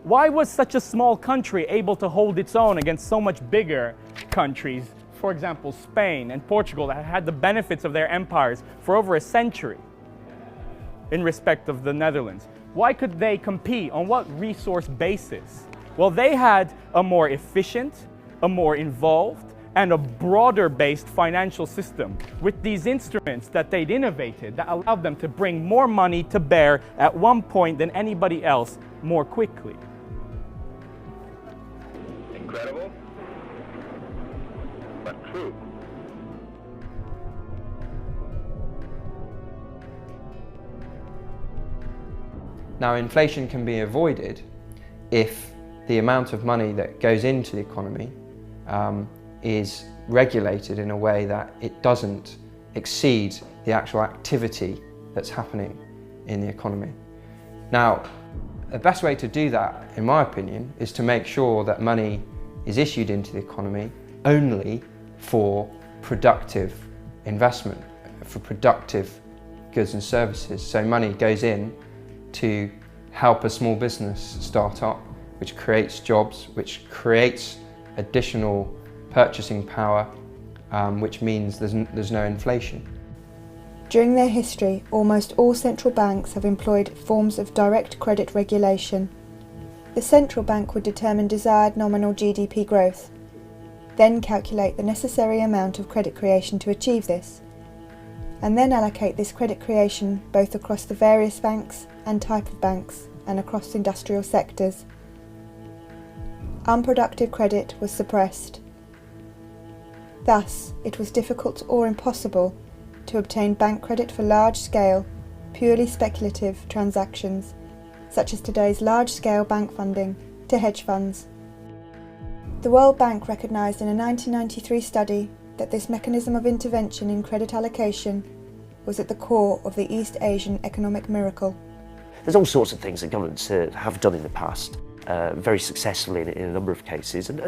Why was such a small country able to hold its own against so much bigger countries, for example, Spain and Portugal, that had the benefits of their empires for over a century in respect of the Netherlands? Why could they compete? On what resource basis? Well, they had a more efficient, a more involved, and a broader-based financial system with these instruments that they'd innovated that allowed them to bring more money to bear at one point than anybody else more quickly. Incredible, but true. Now, inflation can be avoided if the amount of money that goes into the economy is regulated in a way that it doesn't exceed the actual activity that's happening in the economy. Now, the best way to do that, in my opinion, is to make sure that money is issued into the economy only for productive investment, for productive goods and services. So money goes in to help a small business start up, which creates jobs, which creates additional purchasing power, which means there's no inflation. During their history, almost all central banks have employed forms of direct credit regulation. The central bank would determine desired nominal GDP growth, then calculate the necessary amount of credit creation to achieve this, and then allocate this credit creation both across the various banks and type of banks and across industrial sectors. Unproductive credit was suppressed. Thus, it was difficult or impossible to obtain bank credit for large-scale, purely speculative transactions, such as today's large-scale bank funding to hedge funds. The World Bank recognised in a 1993 study that this mechanism of intervention in credit allocation was at the core of the East Asian economic miracle. There's all sorts of things that governments have done in the past, very successfully in a number of cases, and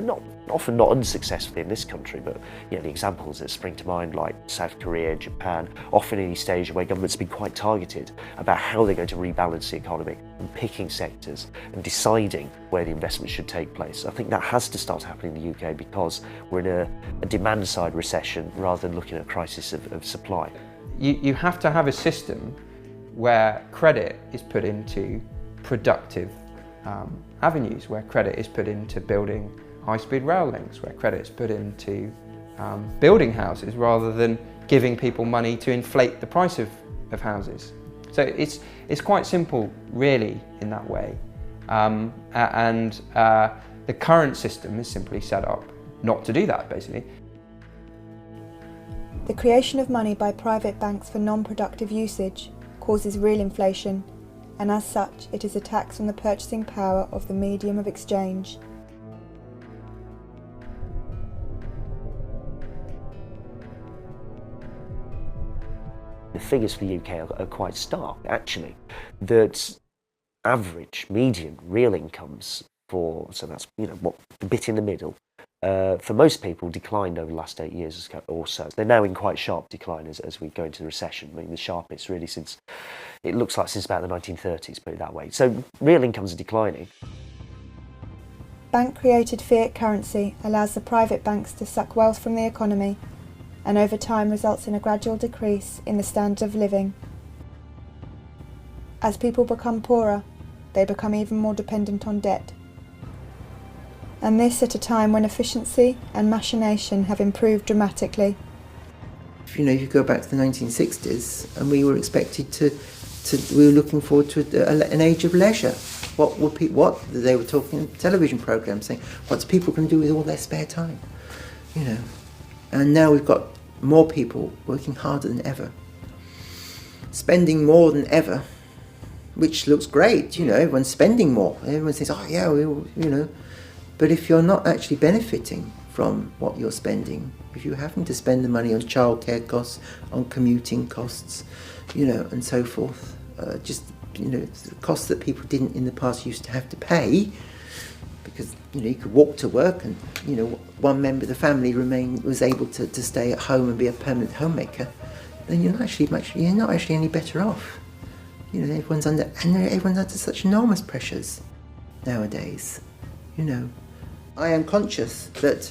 often not unsuccessfully in this country, but the examples that spring to mind, like South Korea, Japan, often in East Asia, where governments have been quite targeted about how they're going to rebalance the economy and picking sectors and deciding where the investment should take place. I think that has to start happening in the UK because we're in a demand-side recession rather than looking at a crisis of supply. You have to have a system where credit is put into productive avenues, where credit is put into building high-speed rail links, where credit is put into building houses rather than giving people money to inflate the price of houses. So it's quite simple, really, in that way. The current system is simply set up not to do that, basically. The creation of money by private banks for non-productive usage causes real inflation, and as such it is a tax on the purchasing power of the medium of exchange. The figures for the UK are quite stark, actually, that average, median, real incomes so that's, what, the bit in the middle, for most people, declined over the last 8 years or so. They're now in quite sharp decline as we go into the recession. I mean, the sharpest really since, it looks like since about the 1930s, put it that way. So real incomes are declining. Bank-created fiat currency allows the private banks to suck wealth from the economy, and over time results in a gradual decrease in the standard of living. As people become poorer, they become even more dependent on debt. And this at a time when efficiency and machination have improved dramatically. You know, if you go back to the 1960s, and we were expected we were looking forward to an age of leisure. What they were talking in television programs saying, what's people going to do with all their spare time? You know, and now we've got more people working harder than ever, spending more than ever, which looks great. You know, everyone's spending more. Everyone says, oh yeah, you know. But if you're not actually benefiting from what you're spending, if you're having to spend the money on childcare costs, on commuting costs, you know, and so forth, just, you know, the costs that people didn't in the past used to have to pay, because, you know, you could walk to work and, you know, one member of the family was able to stay at home and be a permanent homemaker, then you're not actually any better off. You know, everyone's under such enormous pressures nowadays, you know. I am conscious that,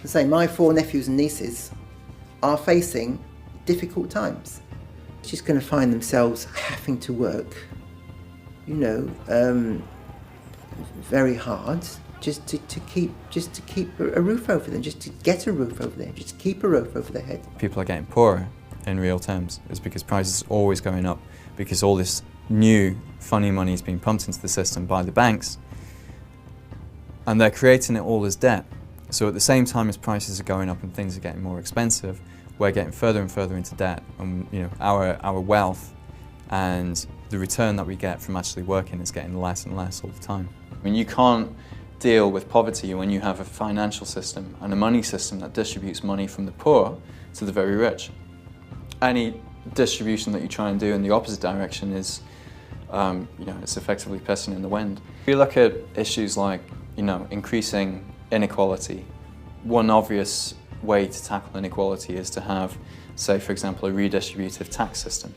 say, my 4 nephews and nieces are facing difficult times. Just going to find themselves having to work, you know, very hard, just to keep a roof over them, just to get a roof over them, just to keep a roof over their head. People are getting poorer in real terms. It's because prices are always going up, because all this new funny money is being pumped into the system by the banks, and they're creating it all as debt. So at the same time as prices are going up and things are getting more expensive, we're getting further and further into debt, and you know, our wealth and the return that we get from actually working is getting less and less all the time. I mean, you can't deal with poverty when you have a financial system and a money system that distributes money from the poor to the very rich. Any distribution that you try and do in the opposite direction is, you know, it's effectively pissing in the wind. If you look at issues like, you know, increasing inequality, one obvious way to tackle inequality is to have, say, for example, a redistributive tax system.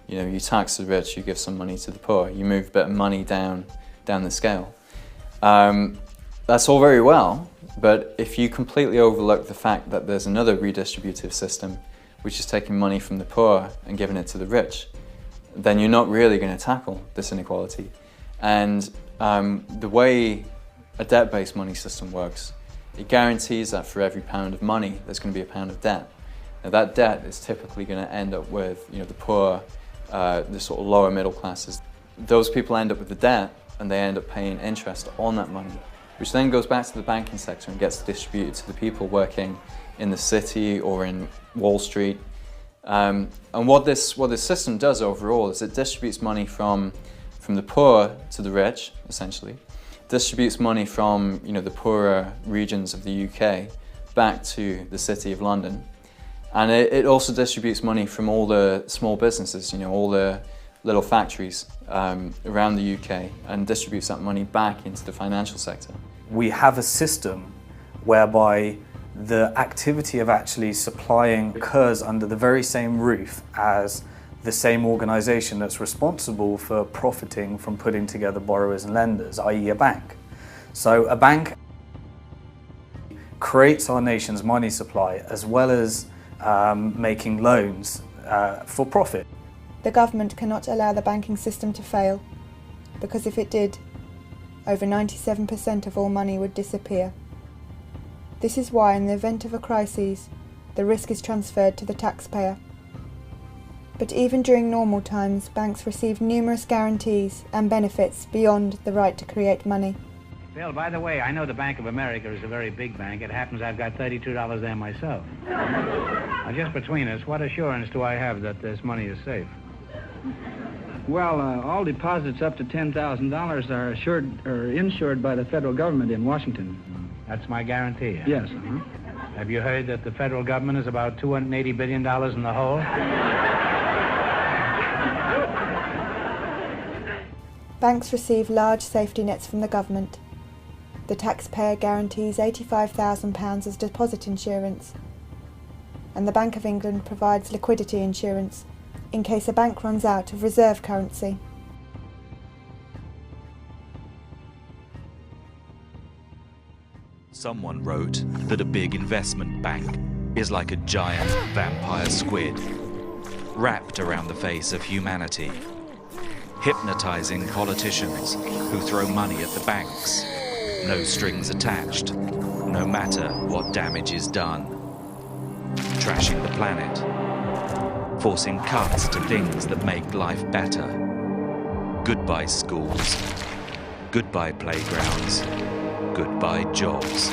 You know, you tax the rich, you give some money to the poor, you move a bit of money down the scale. That's all very well, but if you completely overlook the fact that there's another redistributive system which is taking money from the poor and giving it to the rich, then you're not really going to tackle this inequality. And the way a debt-based money system works, it guarantees that for every pound of money, there's going to be a pound of debt. Now that debt is typically going to end up with, you know, the poor, the sort of lower middle classes. Those people end up with the debt, and they end up paying interest on that money, which then goes back to the banking sector and gets distributed to the people working in the city or in Wall Street. And what this system does overall is it distributes money from the poor to the rich, essentially. Distributes money from, you know, the poorer regions of the UK back to the City of London. And it also distributes money from all the small businesses, you know, all the little factories around the UK, and distributes that money back into the financial sector. We have a system whereby the activity of actually supplying occurs under the very same roof as the same organisation that's responsible for profiting from putting together borrowers and lenders, i.e. a bank. So a bank creates our nation's money supply as well as making loans for profit. The government cannot allow the banking system to fail, because if it did, over 97% of all money would disappear. This is why, in the event of a crisis, the risk is transferred to the taxpayer. But even during normal times, banks receive numerous guarantees and benefits beyond the right to create money. Bill, by the way, I know the Bank of America is a very big bank. It happens I've got $32 there myself. Now, just between us, what assurance do I have that this money is safe? Well, all deposits up to $10,000 are assured or insured by the federal government in Washington. That's my guarantee. Huh? Yes. Have you heard that the federal government is about $280 billion in the hole? Banks receive large safety nets from the government. the taxpayer guarantees £85,000 as deposit insurance, and the Bank of England provides liquidity insurance in case a bank runs out of reserve currency. Someone wrote that a big investment bank is like a giant vampire squid, wrapped around the face of humanity, hypnotizing politicians who throw money at the banks, no strings attached, no matter what damage is done, trashing the planet, forcing cuts to things that make life better. Goodbye schools, goodbye playgrounds, goodbye jobs.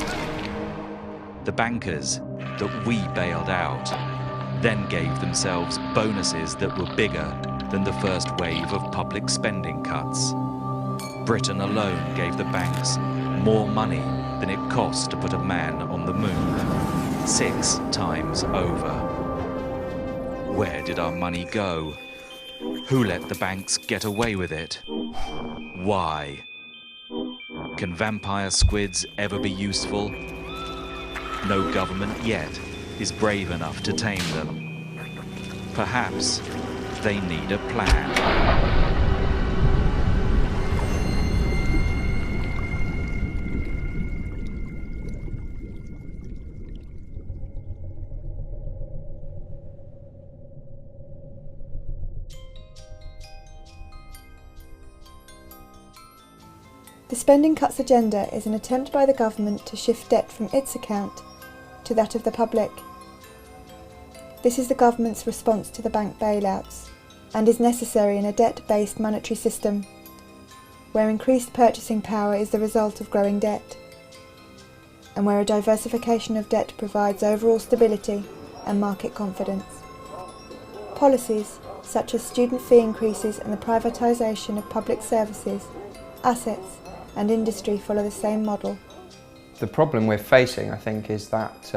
The bankers that we bailed out then gave themselves bonuses that were bigger than the first wave of public spending cuts. Britain alone gave the banks more money than it cost to put a man on the moon, 6 times over. Where did our money go? Who let the banks get away with it? Why? Can vampire squids ever be useful? No government yet is brave enough to tame them. Perhaps they need a plan. The spending cuts agenda is an attempt by the government to shift debt from its account to that of the public. This is the government's response to the bank bailouts and is necessary in a debt-based monetary system where increased purchasing power is the result of growing debt and where a diversification of debt provides overall stability and market confidence. Policies such as student fee increases and the privatisation of public services, assets and industry follow the same model. The problem we're facing, I think, is that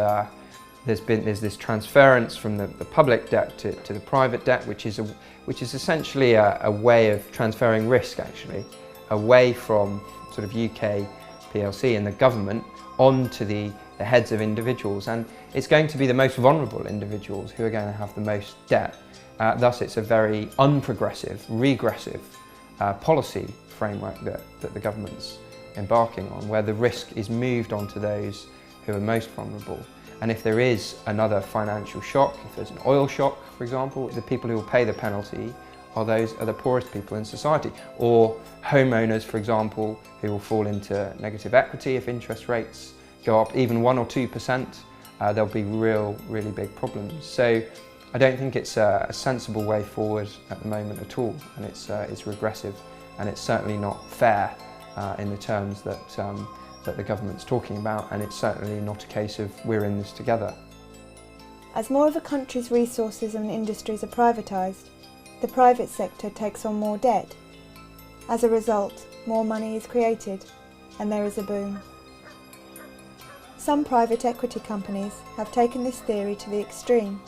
there's this transference from the public debt to the private debt, which is essentially a way of transferring risk, actually, away from sort of UK PLC and the government onto the heads of individuals, and it's going to be the most vulnerable individuals who are going to have the most debt. Thus, it's a very unprogressive, regressive policy framework that the government's embarking on, where the risk is moved onto those who are most vulnerable. And if there is another financial shock, if there's an oil shock, for example, the people who will pay the penalty are the poorest people in society. Or homeowners, for example, who will fall into negative equity if interest rates go up even 1 or 2%, there'll be really big problems. So I don't think it's a sensible way forward at the moment at all, and it's regressive, and it's certainly not fair in the terms that the government's talking about, and it's certainly not a case of we're in this together. As more of a country's resources and industries are privatised, the private sector takes on more debt. As a result, more money is created, and there is a boom. Some private equity companies have taken this theory to the extreme,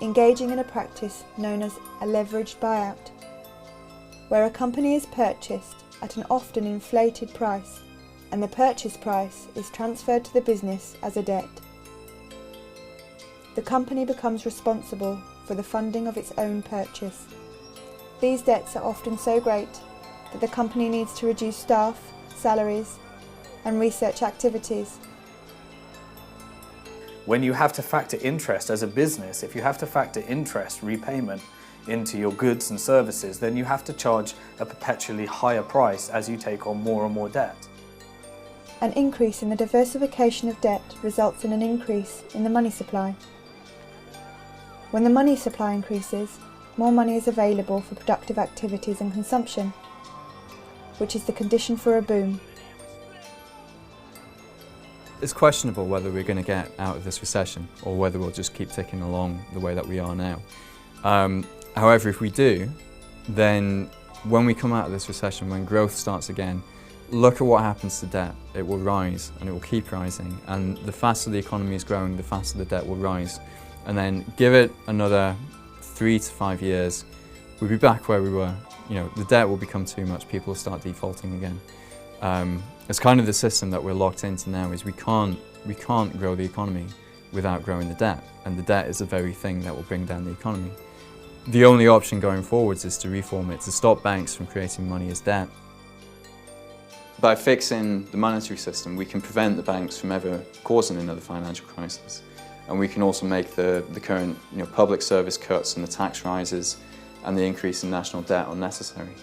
engaging in a practice known as a leveraged buyout, where a company is purchased at an often inflated price, and the purchase price is transferred to the business as a debt. The company becomes responsible for the funding of its own purchase. These debts are often so great that the company needs to reduce staff, salaries, and research activities. When you have to factor interest as a business, if you have to factor interest repayment into your goods and services, then you have to charge a perpetually higher price as you take on more and more debt. An increase in the diversification of debt results in an increase in the money supply. When the money supply increases, more money is available for productive activities and consumption, which is the condition for a boom. It's questionable whether we're going to get out of this recession or whether we'll just keep ticking along the way that we are now. However, if we do, then when we come out of this recession, when growth starts again, look at what happens to debt. It will rise and it will keep rising, and the faster the economy is growing, the faster the debt will rise. And then give it another 3 to 5 years, we'll be back where we were. You know, the debt will become too much, people will start defaulting again. It's kind of the system that we're locked into now, is we can't grow the economy without growing the debt, and the debt is the very thing that will bring down the economy. The only option going forwards is to reform it, to stop banks from creating money as debt. By fixing the monetary system, we can prevent the banks from ever causing another financial crisis. And we can also make the current public service cuts and the tax rises and the increase in national debt unnecessary.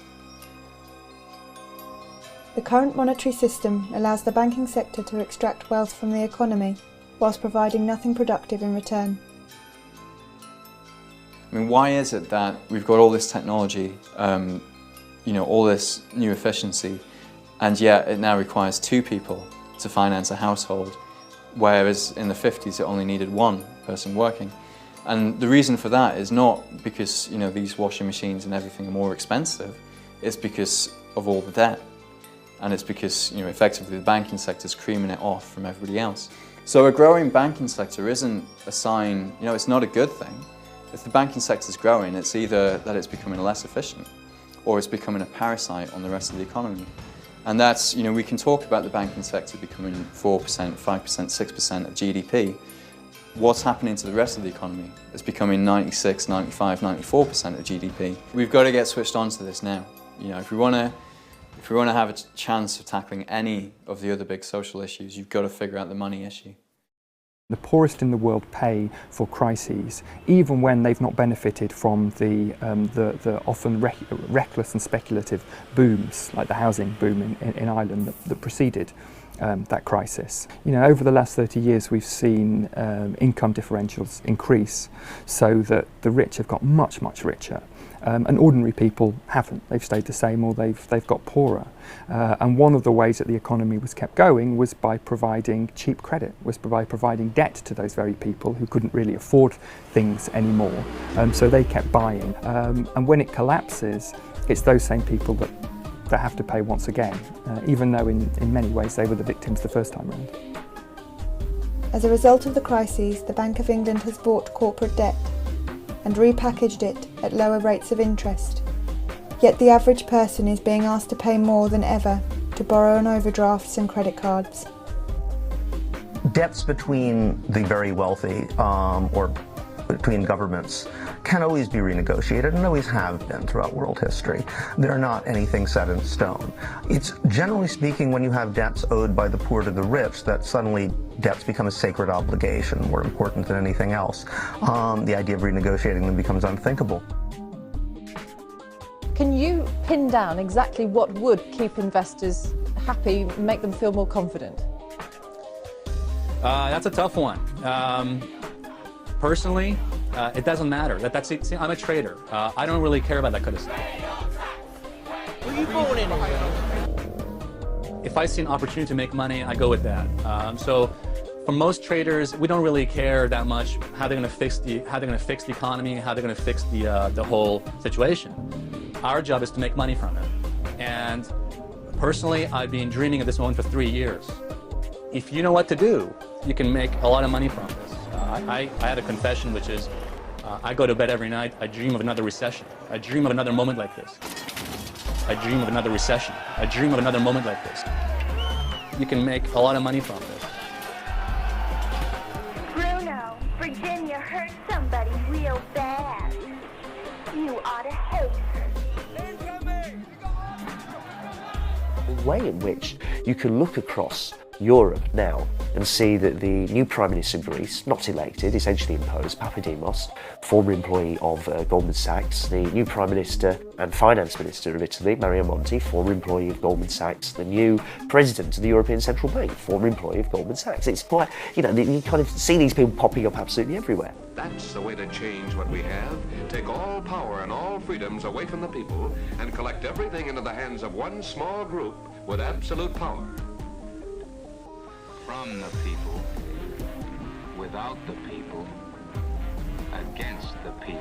The current monetary system allows the banking sector to extract wealth from the economy, whilst providing nothing productive in return. I mean, why is it that we've got all this technology, all this new efficiency, and yet it now requires 2 people to finance a household, whereas in the 50s it only needed 1 person working? And the reason for that is not because these washing machines and everything are more expensive, it's because of all the debt. And it's because effectively the banking sector is creaming it off from everybody else. So a growing banking sector isn't a sign, it's not a good thing. If the banking sector is growing, it's either that it's becoming less efficient or it's becoming a parasite on the rest of the economy. And that's, we can talk about the banking sector becoming 4%, 5%, 6% of GDP. What's happening to the rest of the economy? It's becoming 96, 95, 94% of GDP. We've got to get switched on to this now. If we want to have a chance of tackling any of the other big social issues, you've got to figure out the money issue. The poorest in the world pay for crises, even when they've not benefited from the often reckless and speculative booms, like the housing boom in Ireland that preceded that crisis. Over the last 30 years we've seen income differentials increase, so that the rich have got much, much richer. And ordinary people haven't. They've stayed the same, or they've got poorer. And one of the ways that the economy was kept going was by providing cheap credit, was by providing debt to those very people who couldn't really afford things anymore. So they kept buying. And when it collapses, it's those same people that have to pay once again, even though in many ways they were the victims the first time around. As a result of the crises, the Bank of England has bought corporate debt and repackaged it at lower rates of interest. Yet the average person is being asked to pay more than ever to borrow on overdrafts and credit cards. Debts between the very wealthy or between governments can always be renegotiated and always have been throughout world history. They're not anything set in stone. It's generally speaking, when you have debts owed by the poor to the rich, that suddenly debts become a sacred obligation, more important than anything else. The idea of renegotiating them becomes unthinkable. Can you pin down exactly what would keep investors happy, make them feel more confident? That's a tough one. Personally, it doesn't matter. See, I'm a trader. I don't really care about that kind of stuff. Were you born in England? If I see an opportunity to make money, I go with that. So, for most traders, we don't really care that much how they're going to fix the economy, how they're going to fix the whole situation. Our job is to make money from it. And personally, I've been dreaming of this moment for 3 years. If you know what to do, you can make a lot of money from this. I had a confession, which is, I go to bed every night, I dream of another recession. I dream of another moment like this. I dream of another recession. I dream of another moment like this. You can make a lot of money from this. Bruno, Virginia hurt somebody real bad. You ought to hate her. The way in which you can look across Europe now and see that the new Prime Minister of Greece, not elected, essentially imposed, Papademos, former employee of Goldman Sachs, the new Prime Minister and Finance Minister of Italy, Mario Monti, former employee of Goldman Sachs, the new President of the European Central Bank, former employee of Goldman Sachs. It's quite, you kind of see these people popping up absolutely everywhere. That's the way to change what we have. Take all power and all freedoms away from the people and collect everything into the hands of one small group with absolute power. From the people, without the people, against the people.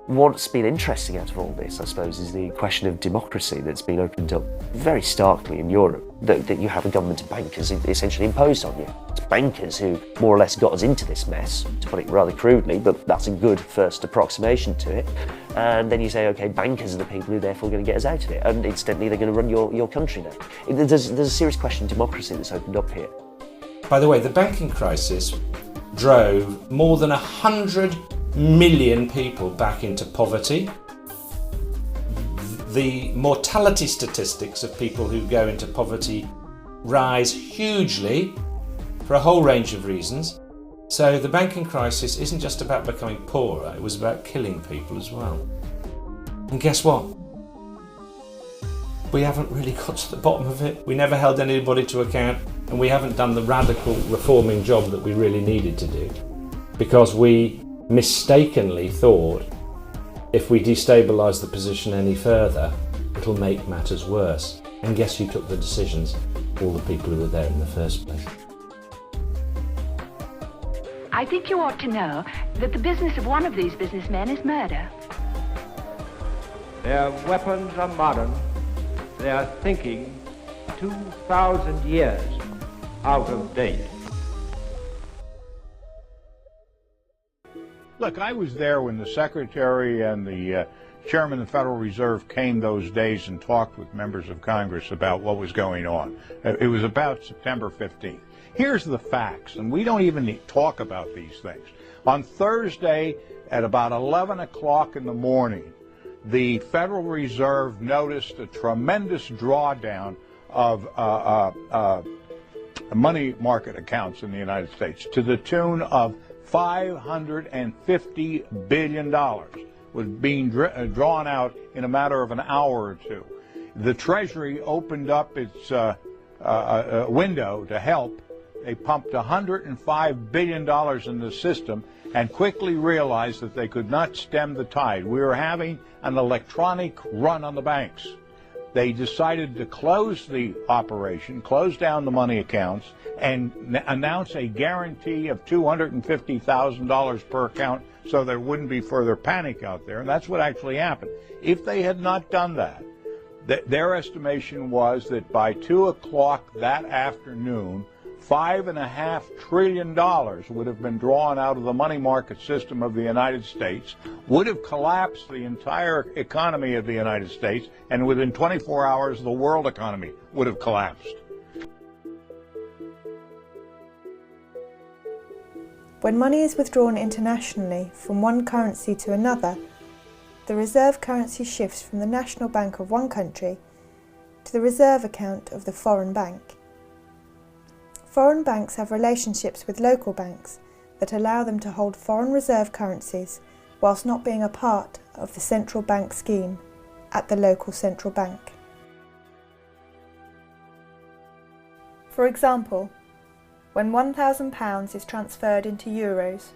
What's been interesting out of all this, I suppose, is the question of democracy that's been opened up very starkly in Europe, that you have a government of bankers essentially imposed on you. It's bankers who more or less got us into this mess, to put it rather crudely, but that's a good first approximation to it. And then you say, okay, bankers are the people who are therefore going to get us out of it, and incidentally they're going to run your country now. There's a serious question of democracy that's opened up here. By the way, the banking crisis drove more than 100 million people back into poverty. The mortality statistics of people who go into poverty rise hugely for a whole range of reasons. So the banking crisis isn't just about becoming poorer, it was about killing people as well. And guess what? We haven't really got to the bottom of it. We never held anybody to account, and we haven't done the radical reforming job that we really needed to do, because we mistakenly thought if we destabilise the position any further, it'll make matters worse. And guess who took the decisions? All the people who were there in the first place. I think you ought to know that the business of one of these businessmen is murder. Their weapons are modern. Their thinking 2,000 years out of date. Look, I was there when the Secretary and the Chairman of the Federal Reserve came those days and talked with members of Congress about what was going on. It was about September 15th. Here's the facts, and we don't even talk about these things. On Thursday at about 11 o'clock in the morning, the Federal Reserve noticed a tremendous drawdown of money market accounts in the United States to the tune of $550 billion was being drawn out in a matter of an hour or two. The Treasury opened up its window to help. They pumped $105 billion in the system and quickly realized that they could not stem the tide. We were having an electronic run on the banks. They decided to close the operation, close down the money accounts, and announce a guarantee of $250,000 per account so there wouldn't be further panic out there. And that's what actually happened. If they had not done that, their estimation was that by 2 o'clock that afternoon, $5.5 trillion would have been drawn out of the money market system of the United States, would have collapsed the entire economy of the United States, and within 24 hours the world economy would have collapsed. When money is withdrawn internationally from one currency to another, the reserve currency shifts from the national bank of one country to the reserve account of the foreign bank. Foreign banks have relationships with local banks that allow them to hold foreign reserve currencies whilst not being a part of the central bank scheme at the local central bank. For example, when £1,000 is transferred into euros,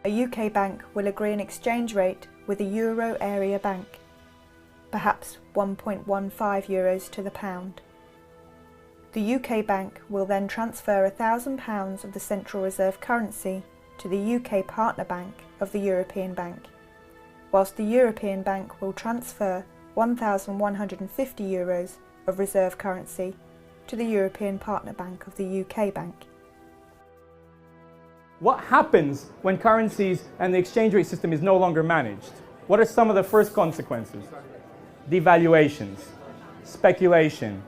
a UK bank will agree an exchange rate with a euro area bank, perhaps 1.15 euros to the pound. The UK bank will then transfer £1,000 of the central reserve currency to the UK partner bank of the European bank, whilst the European bank will transfer 1,150 euros of reserve currency to the European partner bank of the UK bank. What happens when currencies and the exchange rate system is no longer managed? What are some of the first consequences? Devaluations, speculation,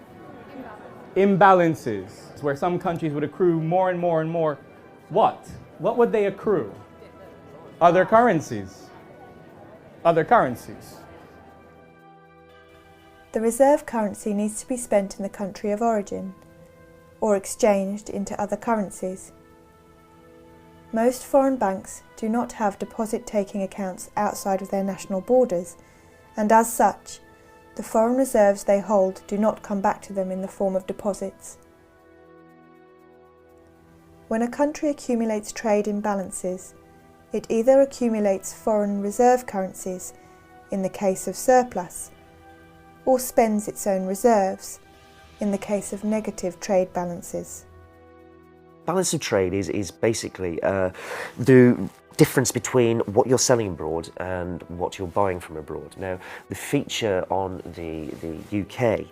imbalances, where some countries would accrue more and more and more. What? What would they accrue? Other currencies. Other currencies. The reserve currency needs to be spent in the country of origin, or exchanged into other currencies. Most foreign banks do not have deposit-taking accounts outside of their national borders, and as such, the foreign reserves they hold do not come back to them in the form of deposits. When a country accumulates trade imbalances, it either accumulates foreign reserve currencies, in the case of surplus, or spends its own reserves, in the case of negative trade balances. Balance of trade is basically the difference between what you're selling abroad and what you're buying from abroad. Now, the feature on the UK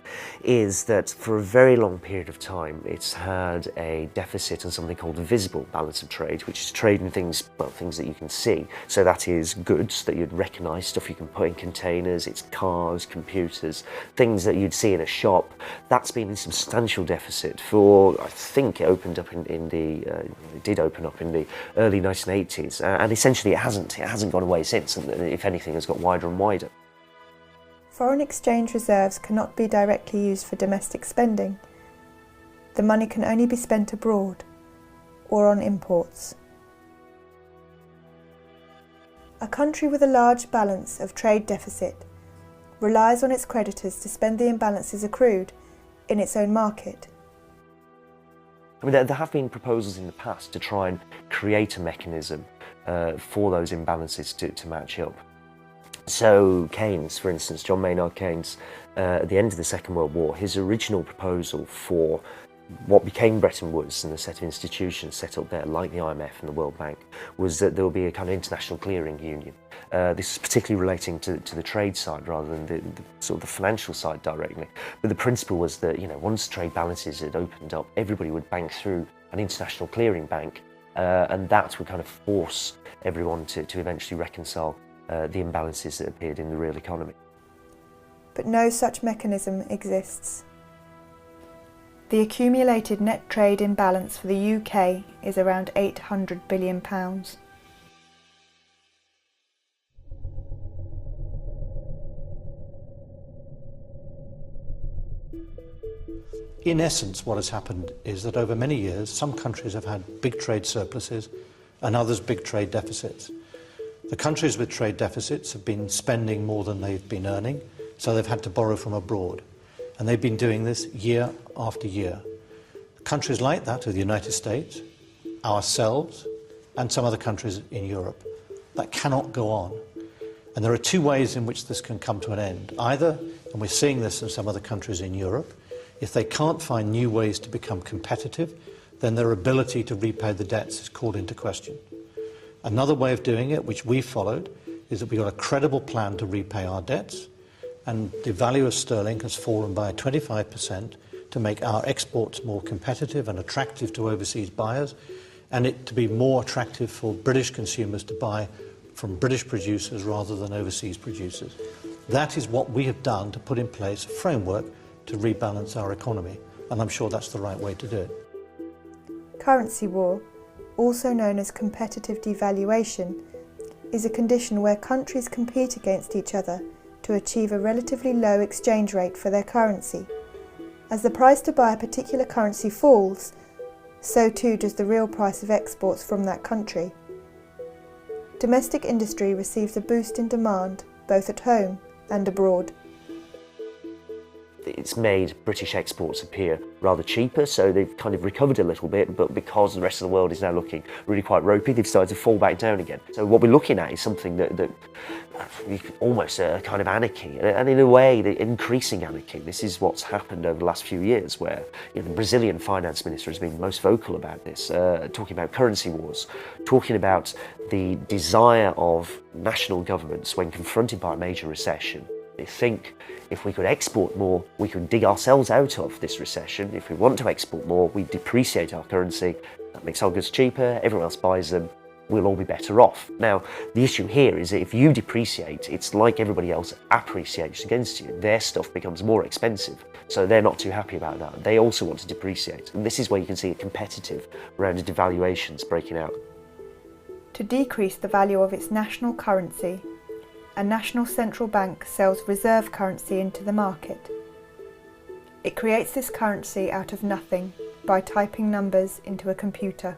is that for a very long period of time, it's had a deficit on something called a visible balance of trade, which is trade in things, well, things that you can see. So that is goods that you'd recognise, stuff you can put in containers, it's cars, computers, things that you'd see in a shop. That's been in substantial deficit for, I think it opened up it did open up in the early 1980s. And essentially it hasn't gone away since, and if anything has got wider and wider. Foreign exchange reserves cannot be directly used for domestic spending. The money can only be spent abroad or on imports. A country with a large balance of trade deficit relies on its creditors to spend the imbalances accrued in its own market. I mean, there have been proposals in the past to try and create a mechanism for those imbalances to match up. So Keynes, for instance, John Maynard Keynes, at the end of the Second World War, his original proposal for what became Bretton Woods and the set of institutions set up there, like the IMF and the World Bank, was that there would be a kind of international clearing union. This is particularly relating to the trade side rather than the sort of the financial side directly. But the principle was that, you know, once trade balances had opened up, everybody would bank through an international clearing bank, and that would kind of force everyone to eventually reconcile the imbalances that appeared in the real economy. But no such mechanism exists. The accumulated net trade imbalance for the UK is around £800 billion. In essence, what has happened is that over many years, some countries have had big trade surpluses and others big trade deficits. The countries with trade deficits have been spending more than they've been earning, so they've had to borrow from abroad. And they've been doing this year after year. Countries like that are the United States, ourselves, and some other countries in Europe. That cannot go on. And there are two ways in which this can come to an end. Either, and we're seeing this in some other countries in Europe, if they can't find new ways to become competitive, then their ability to repay the debts is called into question. Another way of doing it, which we followed, is that we got a credible plan to repay our debts, and the value of sterling has fallen by 25% to make our exports more competitive and attractive to overseas buyers, and it to be more attractive for British consumers to buy from British producers rather than overseas producers. That is what we have done to put in place a framework to rebalance our economy, and I'm sure that's the right way to do it. Currency war, also known as competitive devaluation, is a condition where countries compete against each other to achieve a relatively low exchange rate for their currency. As the price to buy a particular currency falls, so too does the real price of exports from that country. Domestic industry receives a boost in demand both at home and abroad. It's made British exports appear rather cheaper, so they've kind of recovered a little bit, but because the rest of the world is now looking really quite ropey, they've started to fall back down again. So what we're looking at is something that almost a kind of anarchy, and in a way, the increasing anarchy. This is what's happened over the last few years, where the Brazilian finance minister has been most vocal about this, talking about currency wars, talking about the desire of national governments when confronted by a major recession. They think if we could export more, we could dig ourselves out of this recession. If we want to export more, we depreciate our currency. That makes our goods cheaper, everyone else buys them, we'll all be better off. Now, the issue here is that if you depreciate, it's like everybody else appreciates against you. Their stuff becomes more expensive, so they're not too happy about that. They also want to depreciate. And this is where you can see a competitive round of devaluations breaking out. To decrease the value of its national currency, a national central bank sells reserve currency into the market. It creates this currency out of nothing by typing numbers into a computer.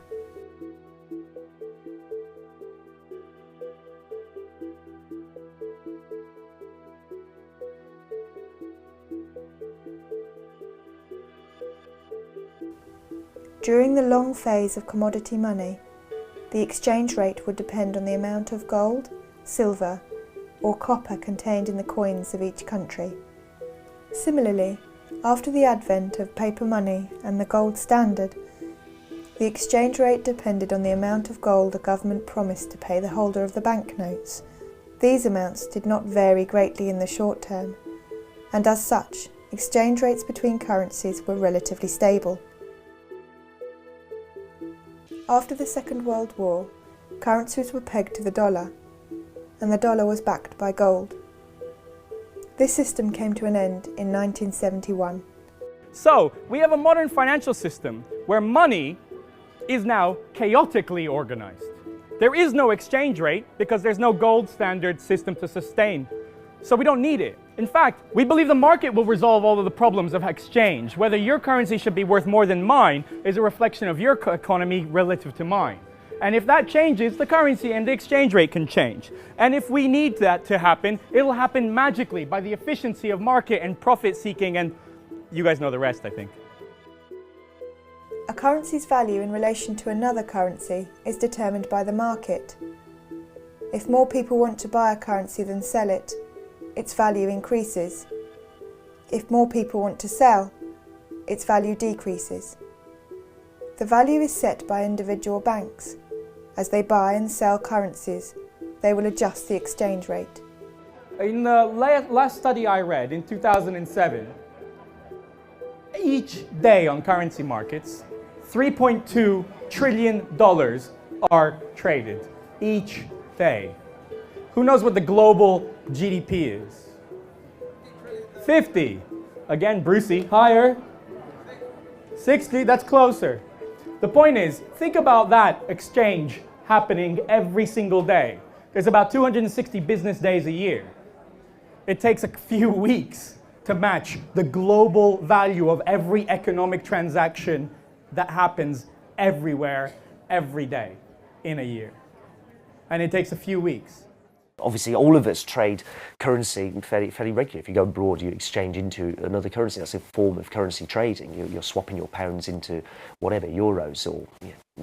During the long phase of commodity money, the exchange rate would depend on the amount of gold, silver, or copper contained in the coins of each country. Similarly, after the advent of paper money and the gold standard, The exchange rate depended on the amount of gold a government promised to pay the holder of the banknotes. These amounts did not vary greatly in the short term, and as such, exchange rates between currencies were relatively stable. After the Second World War, currencies were pegged to the dollar, and the dollar was backed by gold. This system came to an end in 1971. So, we have a modern financial system where money is now chaotically organized. There is no exchange rate because there's no gold standard system to sustain. So we don't need it. In fact, we believe the market will resolve all of the problems of exchange. Whether your currency should be worth more than mine is a reflection of your economy relative to mine. And if that changes, the currency and the exchange rate can change. And if we need that to happen, it'll happen magically by the efficiency of market and profit seeking, and you guys know the rest, I think. A currency's value in relation to another currency is determined by the market. If more people want to buy a currency than sell it, its value increases. If more people want to sell, its value decreases. The value is set by individual banks. As they buy and sell currencies, they will adjust the exchange rate. In the last study I read in 2007, each day on currency markets, $3.2 trillion are traded each day. Who knows what the global GDP is? 50. Again, Brucey, higher. 60, that's closer. The point is, think about that exchange happening every single day. There's about 260 business days a year. It takes a few weeks to match the global value of every economic transaction that happens everywhere, every day, in a year. And it takes a few weeks. Obviously, all of us trade currency fairly regularly. If you go abroad, you exchange into another currency. That's a form of currency trading. You're swapping your pounds into whatever, euros or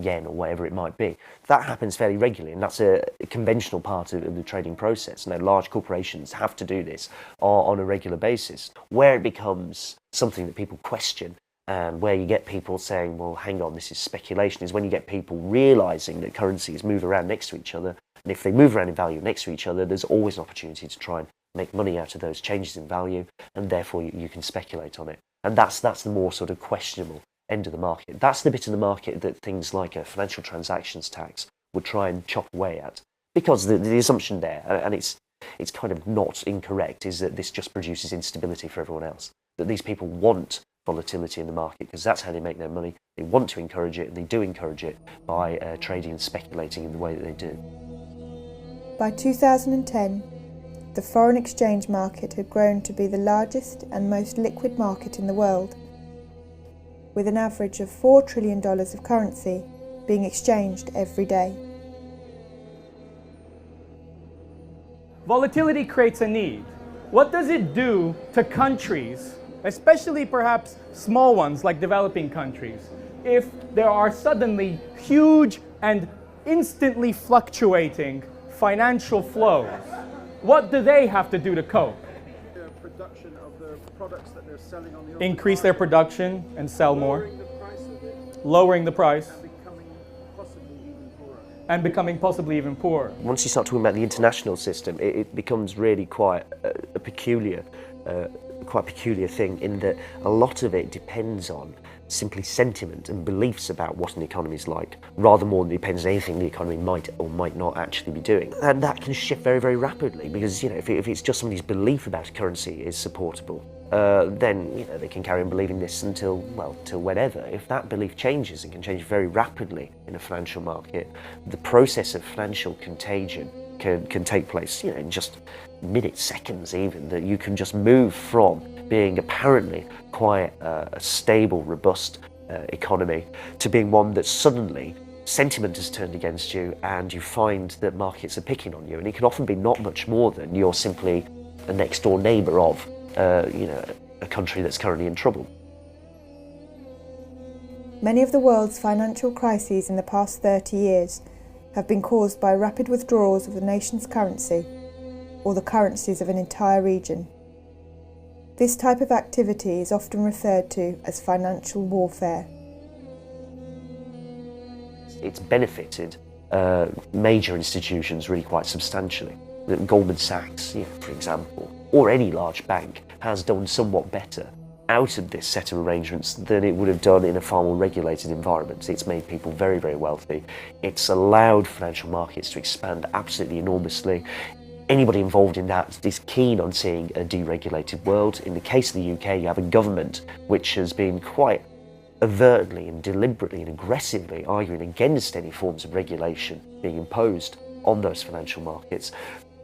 yen or whatever it might be. That happens fairly regularly, and that's a conventional part of the trading process. Now, large corporations have to do this on a regular basis. Where it becomes something that people question, and where you get people saying, well, hang on, this is speculation, is when you get people realising that currencies move around next to each other. And if they move around in value next to each other, there's always an opportunity to try and make money out of those changes in value, and therefore you can speculate on it. And that's the more sort of questionable end of the market. That's the bit of the market that things like a financial transactions tax would try and chop away at. Because the assumption there, and it's kind of not incorrect, is that this just produces instability for everyone else. That these people want volatility in the market because that's how they make their money. They want to encourage it, and they do encourage it by trading and speculating in the way that they do. By 2010, the foreign exchange market had grown to be the largest and most liquid market in the world, with an average of $4 trillion of currency being exchanged every day. Volatility creates a need. What does it do to countries, especially perhaps small ones like developing countries, if there are suddenly huge and instantly fluctuating financial flows? What do they have to do to cope? Production of the products that they're selling on the Increase their production and sell more, lowering the price, and becoming possibly even poorer. Once you start talking about the international system, it becomes really quite a peculiar thing, in that a lot of it depends on simply sentiment and beliefs about what an economy is like, rather more than it depends on anything the economy might or might not actually be doing. And that can shift very, very rapidly, because if it's just somebody's belief about currency is supportable, then they can carry on believing this until whenever. If that belief changes, it can change very rapidly in a financial market. The process of financial contagion can take place in just minutes, seconds even, that you can just move from being apparently quite a stable, robust economy to being one that suddenly sentiment has turned against you, and you find that markets are picking on you. And it can often be not much more than you're simply a next door neighbour of a country that's currently in trouble. Many of the world's financial crises in the past 30 years have been caused by rapid withdrawals of the nation's currency or the currencies of an entire region. This type of activity is often referred to as financial warfare. it's benefited major institutions really quite substantially. Goldman Sachs, for example, or any large bank, has done somewhat better out of this set of arrangements than it would have done in a far more regulated environment. It's made people very, very wealthy. It's allowed financial markets to expand absolutely enormously. Anybody involved in that is keen on seeing a deregulated world. In the case of the UK, you have a government which has been quite overtly and deliberately and aggressively arguing against any forms of regulation being imposed on those financial markets.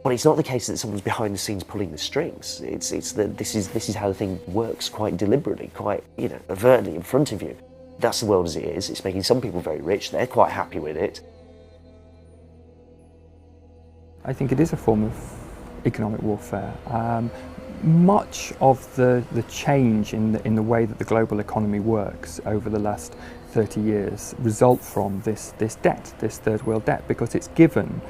But it's not the case that someone's behind the scenes pulling the strings. It's that this is how the thing works quite deliberately, quite overtly in front of you. That's the world as it is. It's making some people very rich. They're quite happy with it. I think it is a form of economic warfare. Much of the change in the way that the global economy works over the last 30 years result from this debt, this third world debt, because it's given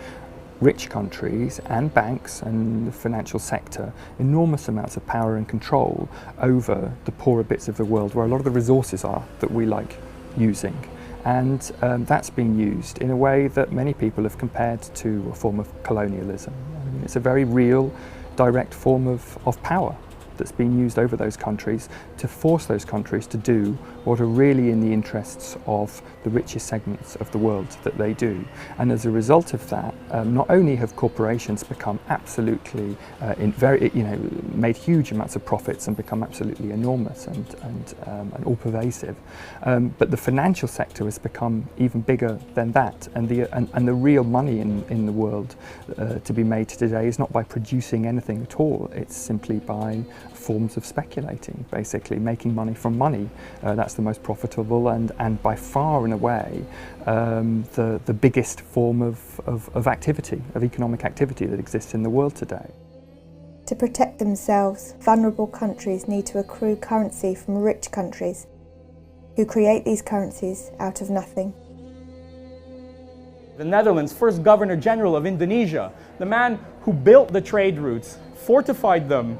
rich countries and banks and the financial sector enormous amounts of power and control over the poorer bits of the world where a lot of the resources are that we like using. And that's been used in a way that many people have compared to a form of colonialism. I mean, it's a very real, direct form of power that's been used over those countries to force those countries to do what are really in the interests of the richest segments of the world that they do. And as a result of that, not only have corporations become absolutely made huge amounts of profits and become absolutely enormous and all pervasive, but the financial sector has become even bigger than that. And the real money in the world to be made today is not by producing anything at all. It's simply by forms of speculating, basically making money from money. That's the most profitable and by far and away the biggest form of activity, of economic activity that exists in the world today. To protect themselves, vulnerable countries need to accrue currency from rich countries, who create these currencies out of nothing. The Netherlands' first Governor General of Indonesia, the man who built the trade routes, fortified them.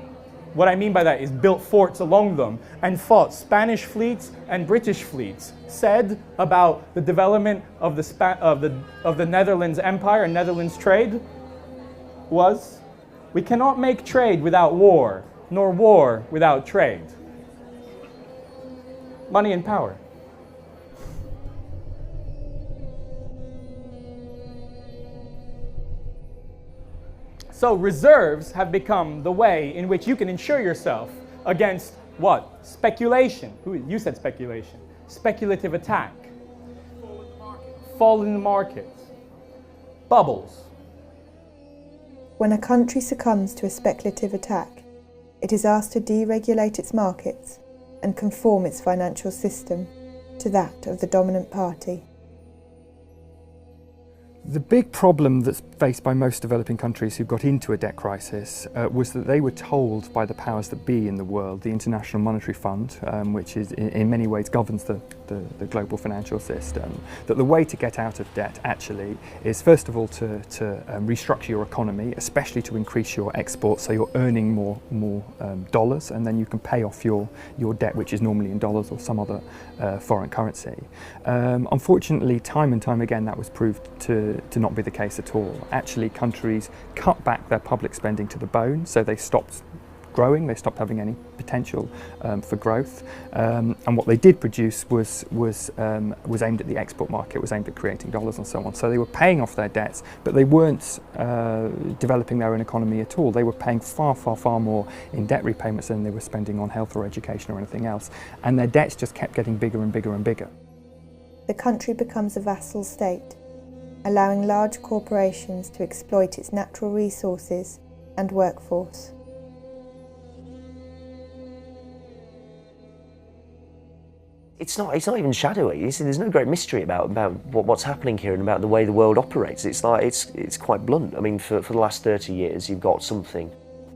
What I mean by that is built forts along them and fought Spanish fleets and British fleets, said about the development of the Netherlands Empire and Netherlands trade was, "We cannot make trade without war, nor war without trade." Money and power. So reserves have become the way in which you can insure yourself against what? Speculation. You said speculation. Speculative attack. Fall in the markets. Bubbles. When a country succumbs to a speculative attack, it is asked to deregulate its markets and conform its financial system to that of the dominant party. The big problem that's faced by most developing countries who got into a debt crisis was that they were told by the powers that be in the world, the International Monetary Fund, which is in many ways governs the global financial system, that the way to get out of debt actually is first of all to restructure your economy, especially to increase your exports so you're earning more dollars, and then you can pay off your debt, which is normally in dollars or some other foreign currency. Unfortunately, time and time again that was proved to not be the case at all. Actually, countries cut back their public spending to the bone, so they stopped growing, they stopped having any potential for growth, and what they did produce was aimed at the export market, was aimed at creating dollars and so on. So they were paying off their debts, but they weren't developing their own economy at all. They were paying far more in debt repayments than they were spending on health or education or anything else, and their debts just kept getting bigger and bigger and bigger. The country becomes a vassal state, allowing large corporations to exploit its natural resources and workforce. It's not even shadowy. There's no great mystery about what's happening here and about the way the world operates. It's quite blunt. I mean, for the last 30 years, you've got something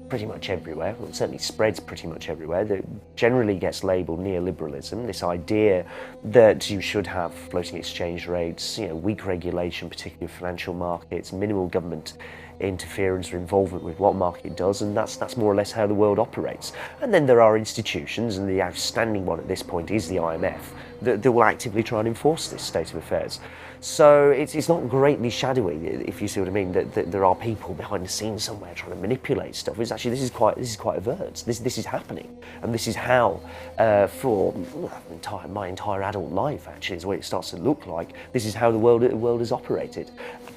pretty much everywhere, well, it certainly spreads pretty much everywhere, that generally gets labelled neoliberalism, this idea that you should have floating exchange rates, weak regulation, particularly of financial markets, minimal government interference or involvement with what market does, and that's more or less how the world operates. And then there are institutions, and the outstanding one at this point is the IMF, that will actively try and enforce this state of affairs. So it's not greatly shadowy, if you see what I mean, that there are people behind the scenes somewhere trying to manipulate stuff. It's actually, this is quite overt. This is happening, and this is how, for my entire adult life, actually, is the way it starts to look like. This is how the world has operated,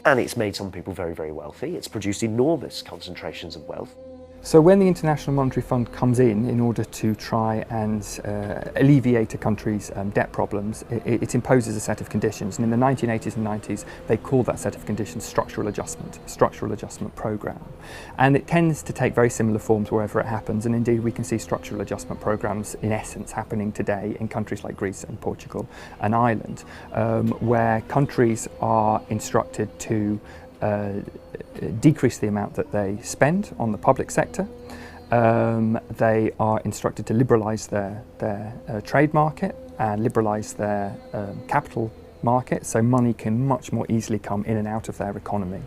and it's made some people very, very wealthy. It's produced enormous concentrations of wealth. So when the International Monetary Fund comes in order to try and alleviate a country's debt problems, it imposes a set of conditions. And in the 1980s and 90s, they called that set of conditions structural adjustment program. And it tends to take very similar forms wherever it happens. And indeed, we can see structural adjustment programs in essence happening today in countries like Greece and Portugal and Ireland, where countries are instructed to decrease the amount that they spend on the public sector. They are instructed to liberalise their trade market and liberalise their capital market, so money can much more easily come in and out of their economy.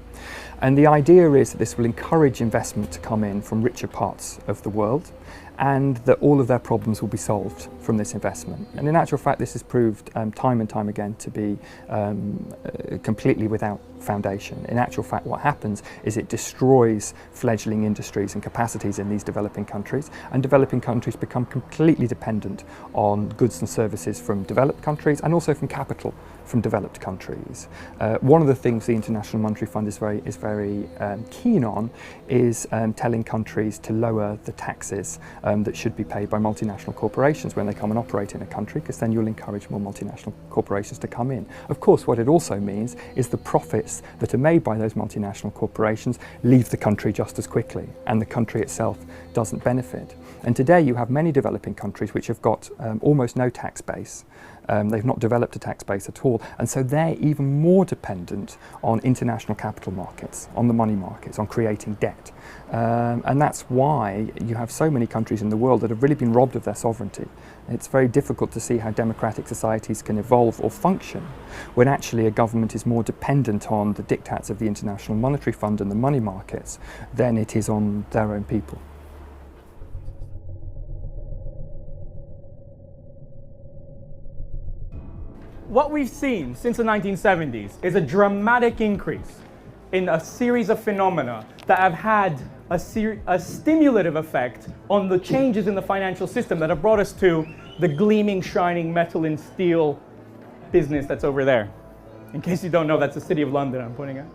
And the idea is that this will encourage investment to come in from richer parts of the world, and that all of their problems will be solved from this investment. And in actual fact, this has proved time and time again to be completely without foundation. In actual fact, what happens is it destroys fledgling industries and capacities in these developing countries, and developing countries become completely dependent on goods and services from developed countries, and also from capital from developed countries. One of the things the International Monetary Fund is very keen on is telling countries to lower the taxes that should be paid by multinational corporations when they come and operate in a country, because then you'll encourage more multinational corporations to come in. Of course, what it also means is the profits that are made by those multinational corporations leave the country just as quickly, and the country itself doesn't benefit. And today you have many developing countries which have got almost no tax base. They've not developed a tax base at all, and so they're even more dependent on international capital markets, on the money markets, on creating debt. And that's why you have so many countries in the world that have really been robbed of their sovereignty. It's very difficult to see how democratic societies can evolve or function when actually a government is more dependent on the diktats of the International Monetary Fund and the money markets than it is on their own people. What we've seen since the 1970s is a dramatic increase in a series of phenomena that have had a stimulative effect on the changes in the financial system that have brought us to the gleaming, shining metal and steel business that's over there. In case you don't know, that's the City of London I'm pointing at.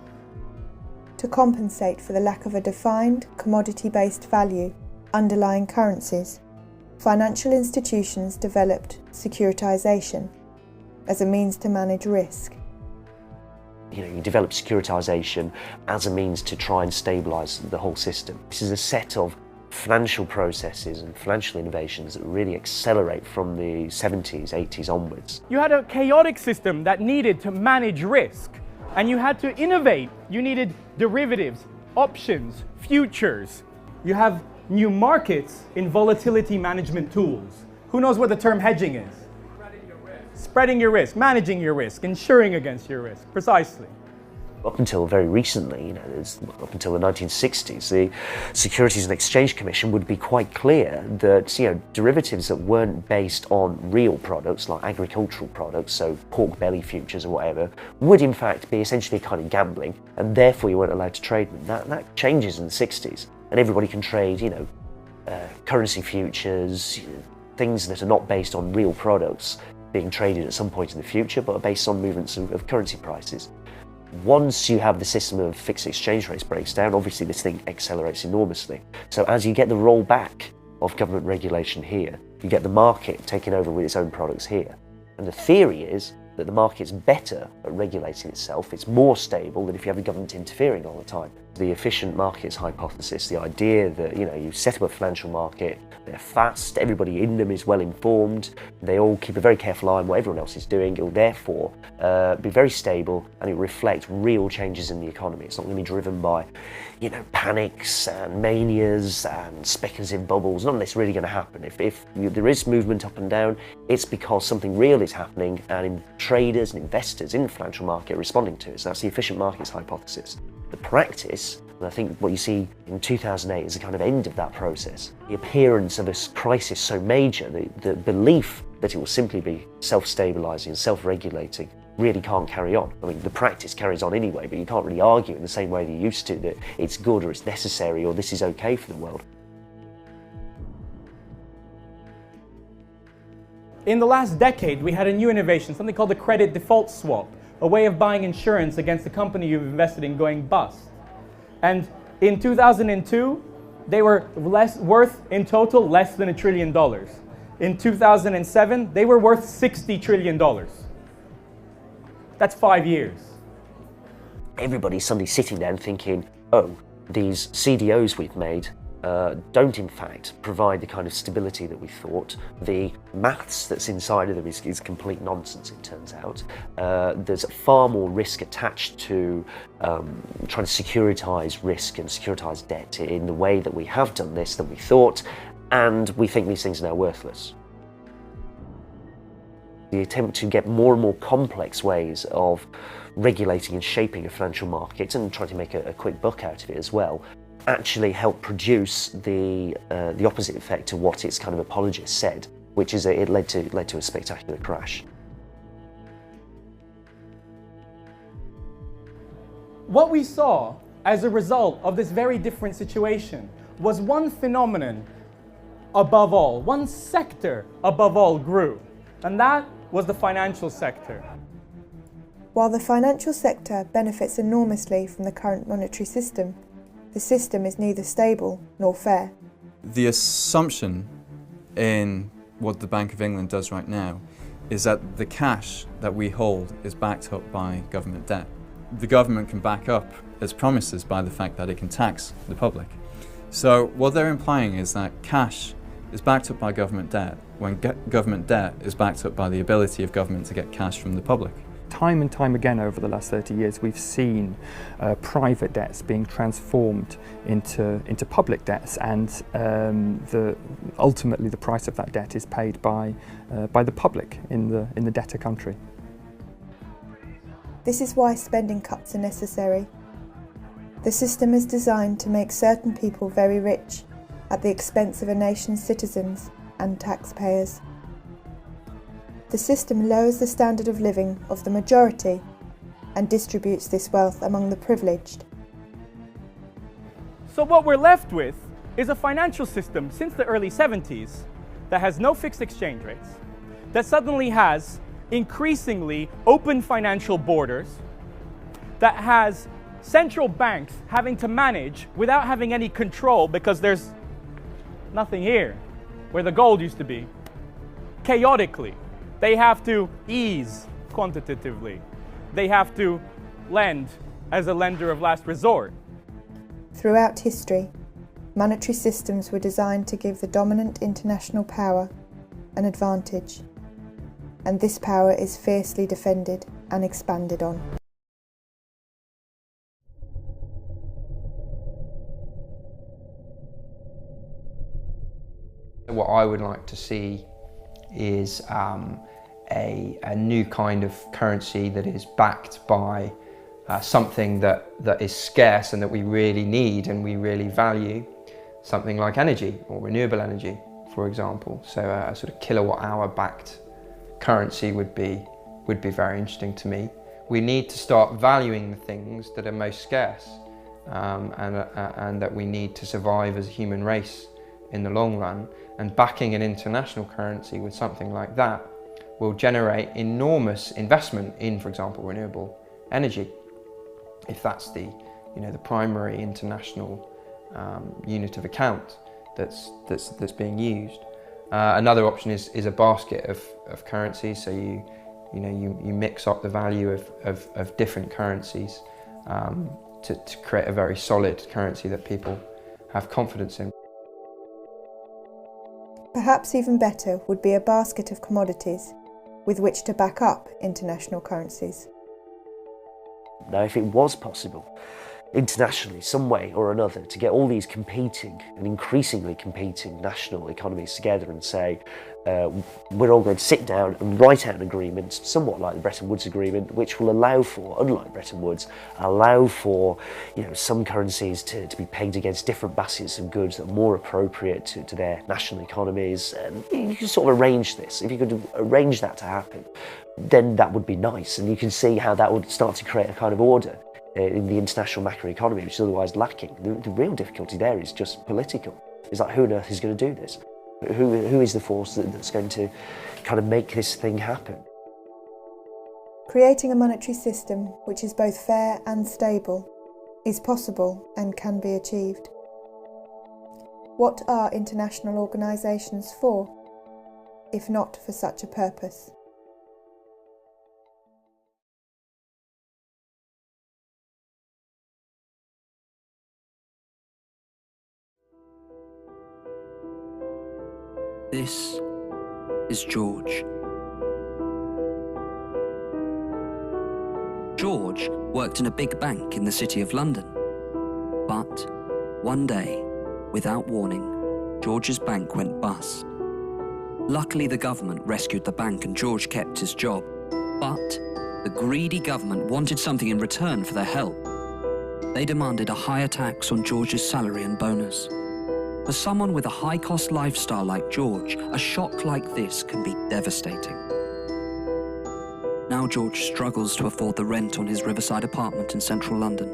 To compensate for the lack of a defined, commodity-based value underlying currencies, financial institutions developed securitization as a means to manage risk. You develop securitization as a means to try and stabilize the whole system. This is a set of financial processes and financial innovations that really accelerate from the 70s, 80s onwards. You had a chaotic system that needed to manage risk, and you had to innovate. You needed derivatives, options, futures. You have new markets in volatility management tools. Who knows what the term hedging is? Spreading your risk, managing your risk, insuring against your risk, precisely. Up until very recently, up until the 1960s, the Securities and Exchange Commission would be quite clear that derivatives that weren't based on real products, like agricultural products, so pork belly futures or whatever, would in fact be essentially kind of gambling, and therefore you weren't allowed to trade them. That changes in the 60s, and everybody can trade, currency futures, things that are not based on real products being traded at some point in the future, but are based on movements of currency prices. Once you have the system of fixed exchange rates breaks down, obviously this thing accelerates enormously. So as you get the rollback of government regulation here, you get the market taking over with its own products here. And the theory is that the market's better at regulating itself, it's more stable than if you have the government interfering all the time. The efficient markets hypothesis, the idea that you set up a financial market, they're fast, everybody in them is well informed, they all keep a very careful eye on what everyone else is doing, it'll therefore be very stable and it'll reflect real changes in the economy. It's not going to be driven by panics and manias and speculative bubbles. None of this really going to happen. If there is movement up and down, it's because something real is happening and traders and investors in the financial market are responding to it. So that's the efficient markets hypothesis. The practice And I think what you see in 2008 is a kind of end of that process. The appearance of a crisis so major, the belief that it will simply be self-stabilising and self-regulating really can't carry on. I mean, the practice carries on anyway, but you can't really argue in the same way that you used to, that it's good or it's necessary or this is okay for the world. In the last decade, we had a new innovation, something called the credit default swap, a way of buying insurance against the company you've invested in going bust. And in 2002, they were worth in total less than $1 trillion. In 2007, they were worth $60 trillion. That's 5 years. Everybody's suddenly sitting there and thinking, oh, these CDOs we've made don't in fact provide the kind of stability that we thought. The maths that's inside of them is complete nonsense, it turns out. There's far more risk attached to trying to securitise risk and securitise debt in the way that we have done this than we thought, and we think these things are now worthless. The attempt to get more and more complex ways of regulating and shaping a financial market and trying to make a quick buck out of it as well actually helped produce the opposite effect to what its kind of apologists said, which is that it led to a spectacular crash. What we saw as a result of this very different situation was one phenomenon above all, one sector above all grew, and that was the financial sector. While the financial sector benefits enormously from the current monetary system, the system is neither stable nor fair. The assumption in what the Bank of England does right now is that the cash that we hold is backed up by government debt. The government can back up its promises by the fact that it can tax the public. So what they're implying is that cash is backed up by government debt when government debt is backed up by the ability of government to get cash from the public. Time and time again over the last 30 years we've seen private debts being transformed into public debts, and ultimately the price of that debt is paid by the public in the debtor country. This is why spending cuts are necessary. The system is designed to make certain people very rich at the expense of a nation's citizens and taxpayers. The system lowers the standard of living of the majority and distributes this wealth among the privileged. So what we're left with is a financial system since the early 70s that has no fixed exchange rates, that suddenly has increasingly open financial borders, that has central banks having to manage without having any control because there's nothing here where the gold used to be. Chaotically, they have to ease quantitatively. They have to lend as a lender of last resort. Throughout history, monetary systems were designed to give the dominant international power an advantage, and this power is fiercely defended and expanded on. What I would like to see is a new kind of currency that is backed by something that is scarce and that we really need and we really value, something like energy or renewable energy, for example. So a sort of kilowatt hour backed currency would be very interesting to me. We need to start valuing the things that are most scarce and that we need to survive as a human race in the long run, and backing an international currency with something like that will generate enormous investment in, for example, renewable energy, if that's the primary international unit of account that's being used. Another option is a basket of currencies, so you mix up the value of different currencies to create a very solid currency that people have confidence in. Perhaps even better would be a basket of commodities with which to back up international currencies. Now, if it was possible internationally, some way or another, to get all these competing and increasingly competing national economies together and say, we're all going to sit down and write out an agreement, somewhat like the Bretton Woods Agreement, which will allow for, unlike Bretton Woods, allow for some currencies to be pegged against different baskets of goods that are more appropriate to their national economies. And you can sort of arrange this. If you could arrange that to happen, then that would be nice, and you can see how that would start to create a kind of order in the international macroeconomy, which is otherwise lacking. The real difficulty there is just political. It's like, who on earth is going to do this? Who is the force that's going to kind of make this thing happen? Creating a monetary system which is both fair and stable is possible and can be achieved. What are international organisations for, if not for such a purpose? This is George. George worked in a big bank in the City of London. But one day, without warning, George's bank went bust. Luckily, the government rescued the bank and George kept his job. But the greedy government wanted something in return for their help. They demanded a higher tax on George's salary and bonus. For someone with a high-cost lifestyle like George, a shock like this can be devastating. Now George struggles to afford the rent on his riverside apartment in central London.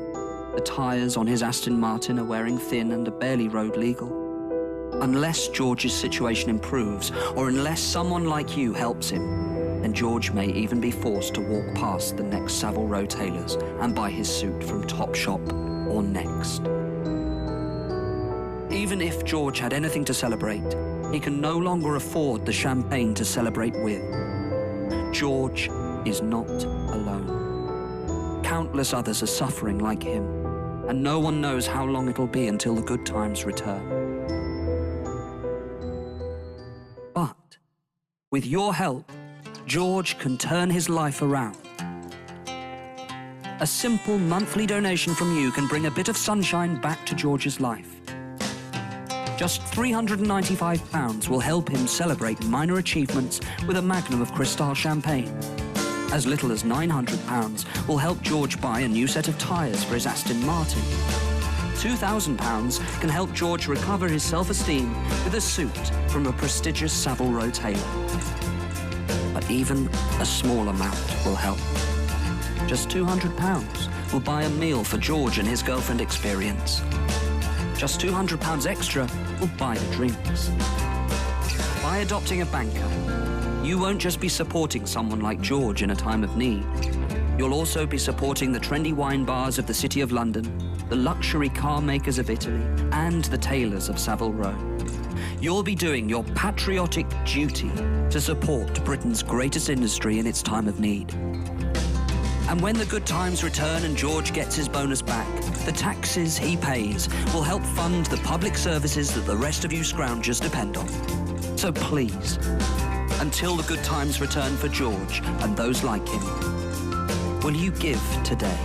The tyres on his Aston Martin are wearing thin and are barely road legal. Unless George's situation improves, or unless someone like you helps him, then George may even be forced to walk past the next Savile Row tailors and buy his suit from Topshop or Next. Even if George had anything to celebrate, he can no longer afford the champagne to celebrate with. George is not alone. Countless others are suffering like him, and no one knows how long it'll be until the good times return. But with your help, George can turn his life around. A simple monthly donation from you can bring a bit of sunshine back to George's life. Just £395 will help him celebrate minor achievements with a magnum of Cristal champagne. As little as £900 will help George buy a new set of tyres for his Aston Martin. £2,000 can help George recover his self-esteem with a suit from a prestigious Savile Row tailor. But even a small amount will help. Just £200 will buy a meal for George and his girlfriend Experience. Just £200 extra will buy the drinks. By adopting a banker, you won't just be supporting someone like George in a time of need. You'll also be supporting the trendy wine bars of the City of London, the luxury car makers of Italy, and the tailors of Savile Row. You'll be doing your patriotic duty to support Britain's greatest industry in its time of need. And when the good times return and George gets his bonus back, the taxes he pays will help fund the public services that the rest of you scroungers depend on. So please, until the good times return for George and those like him, will you give today?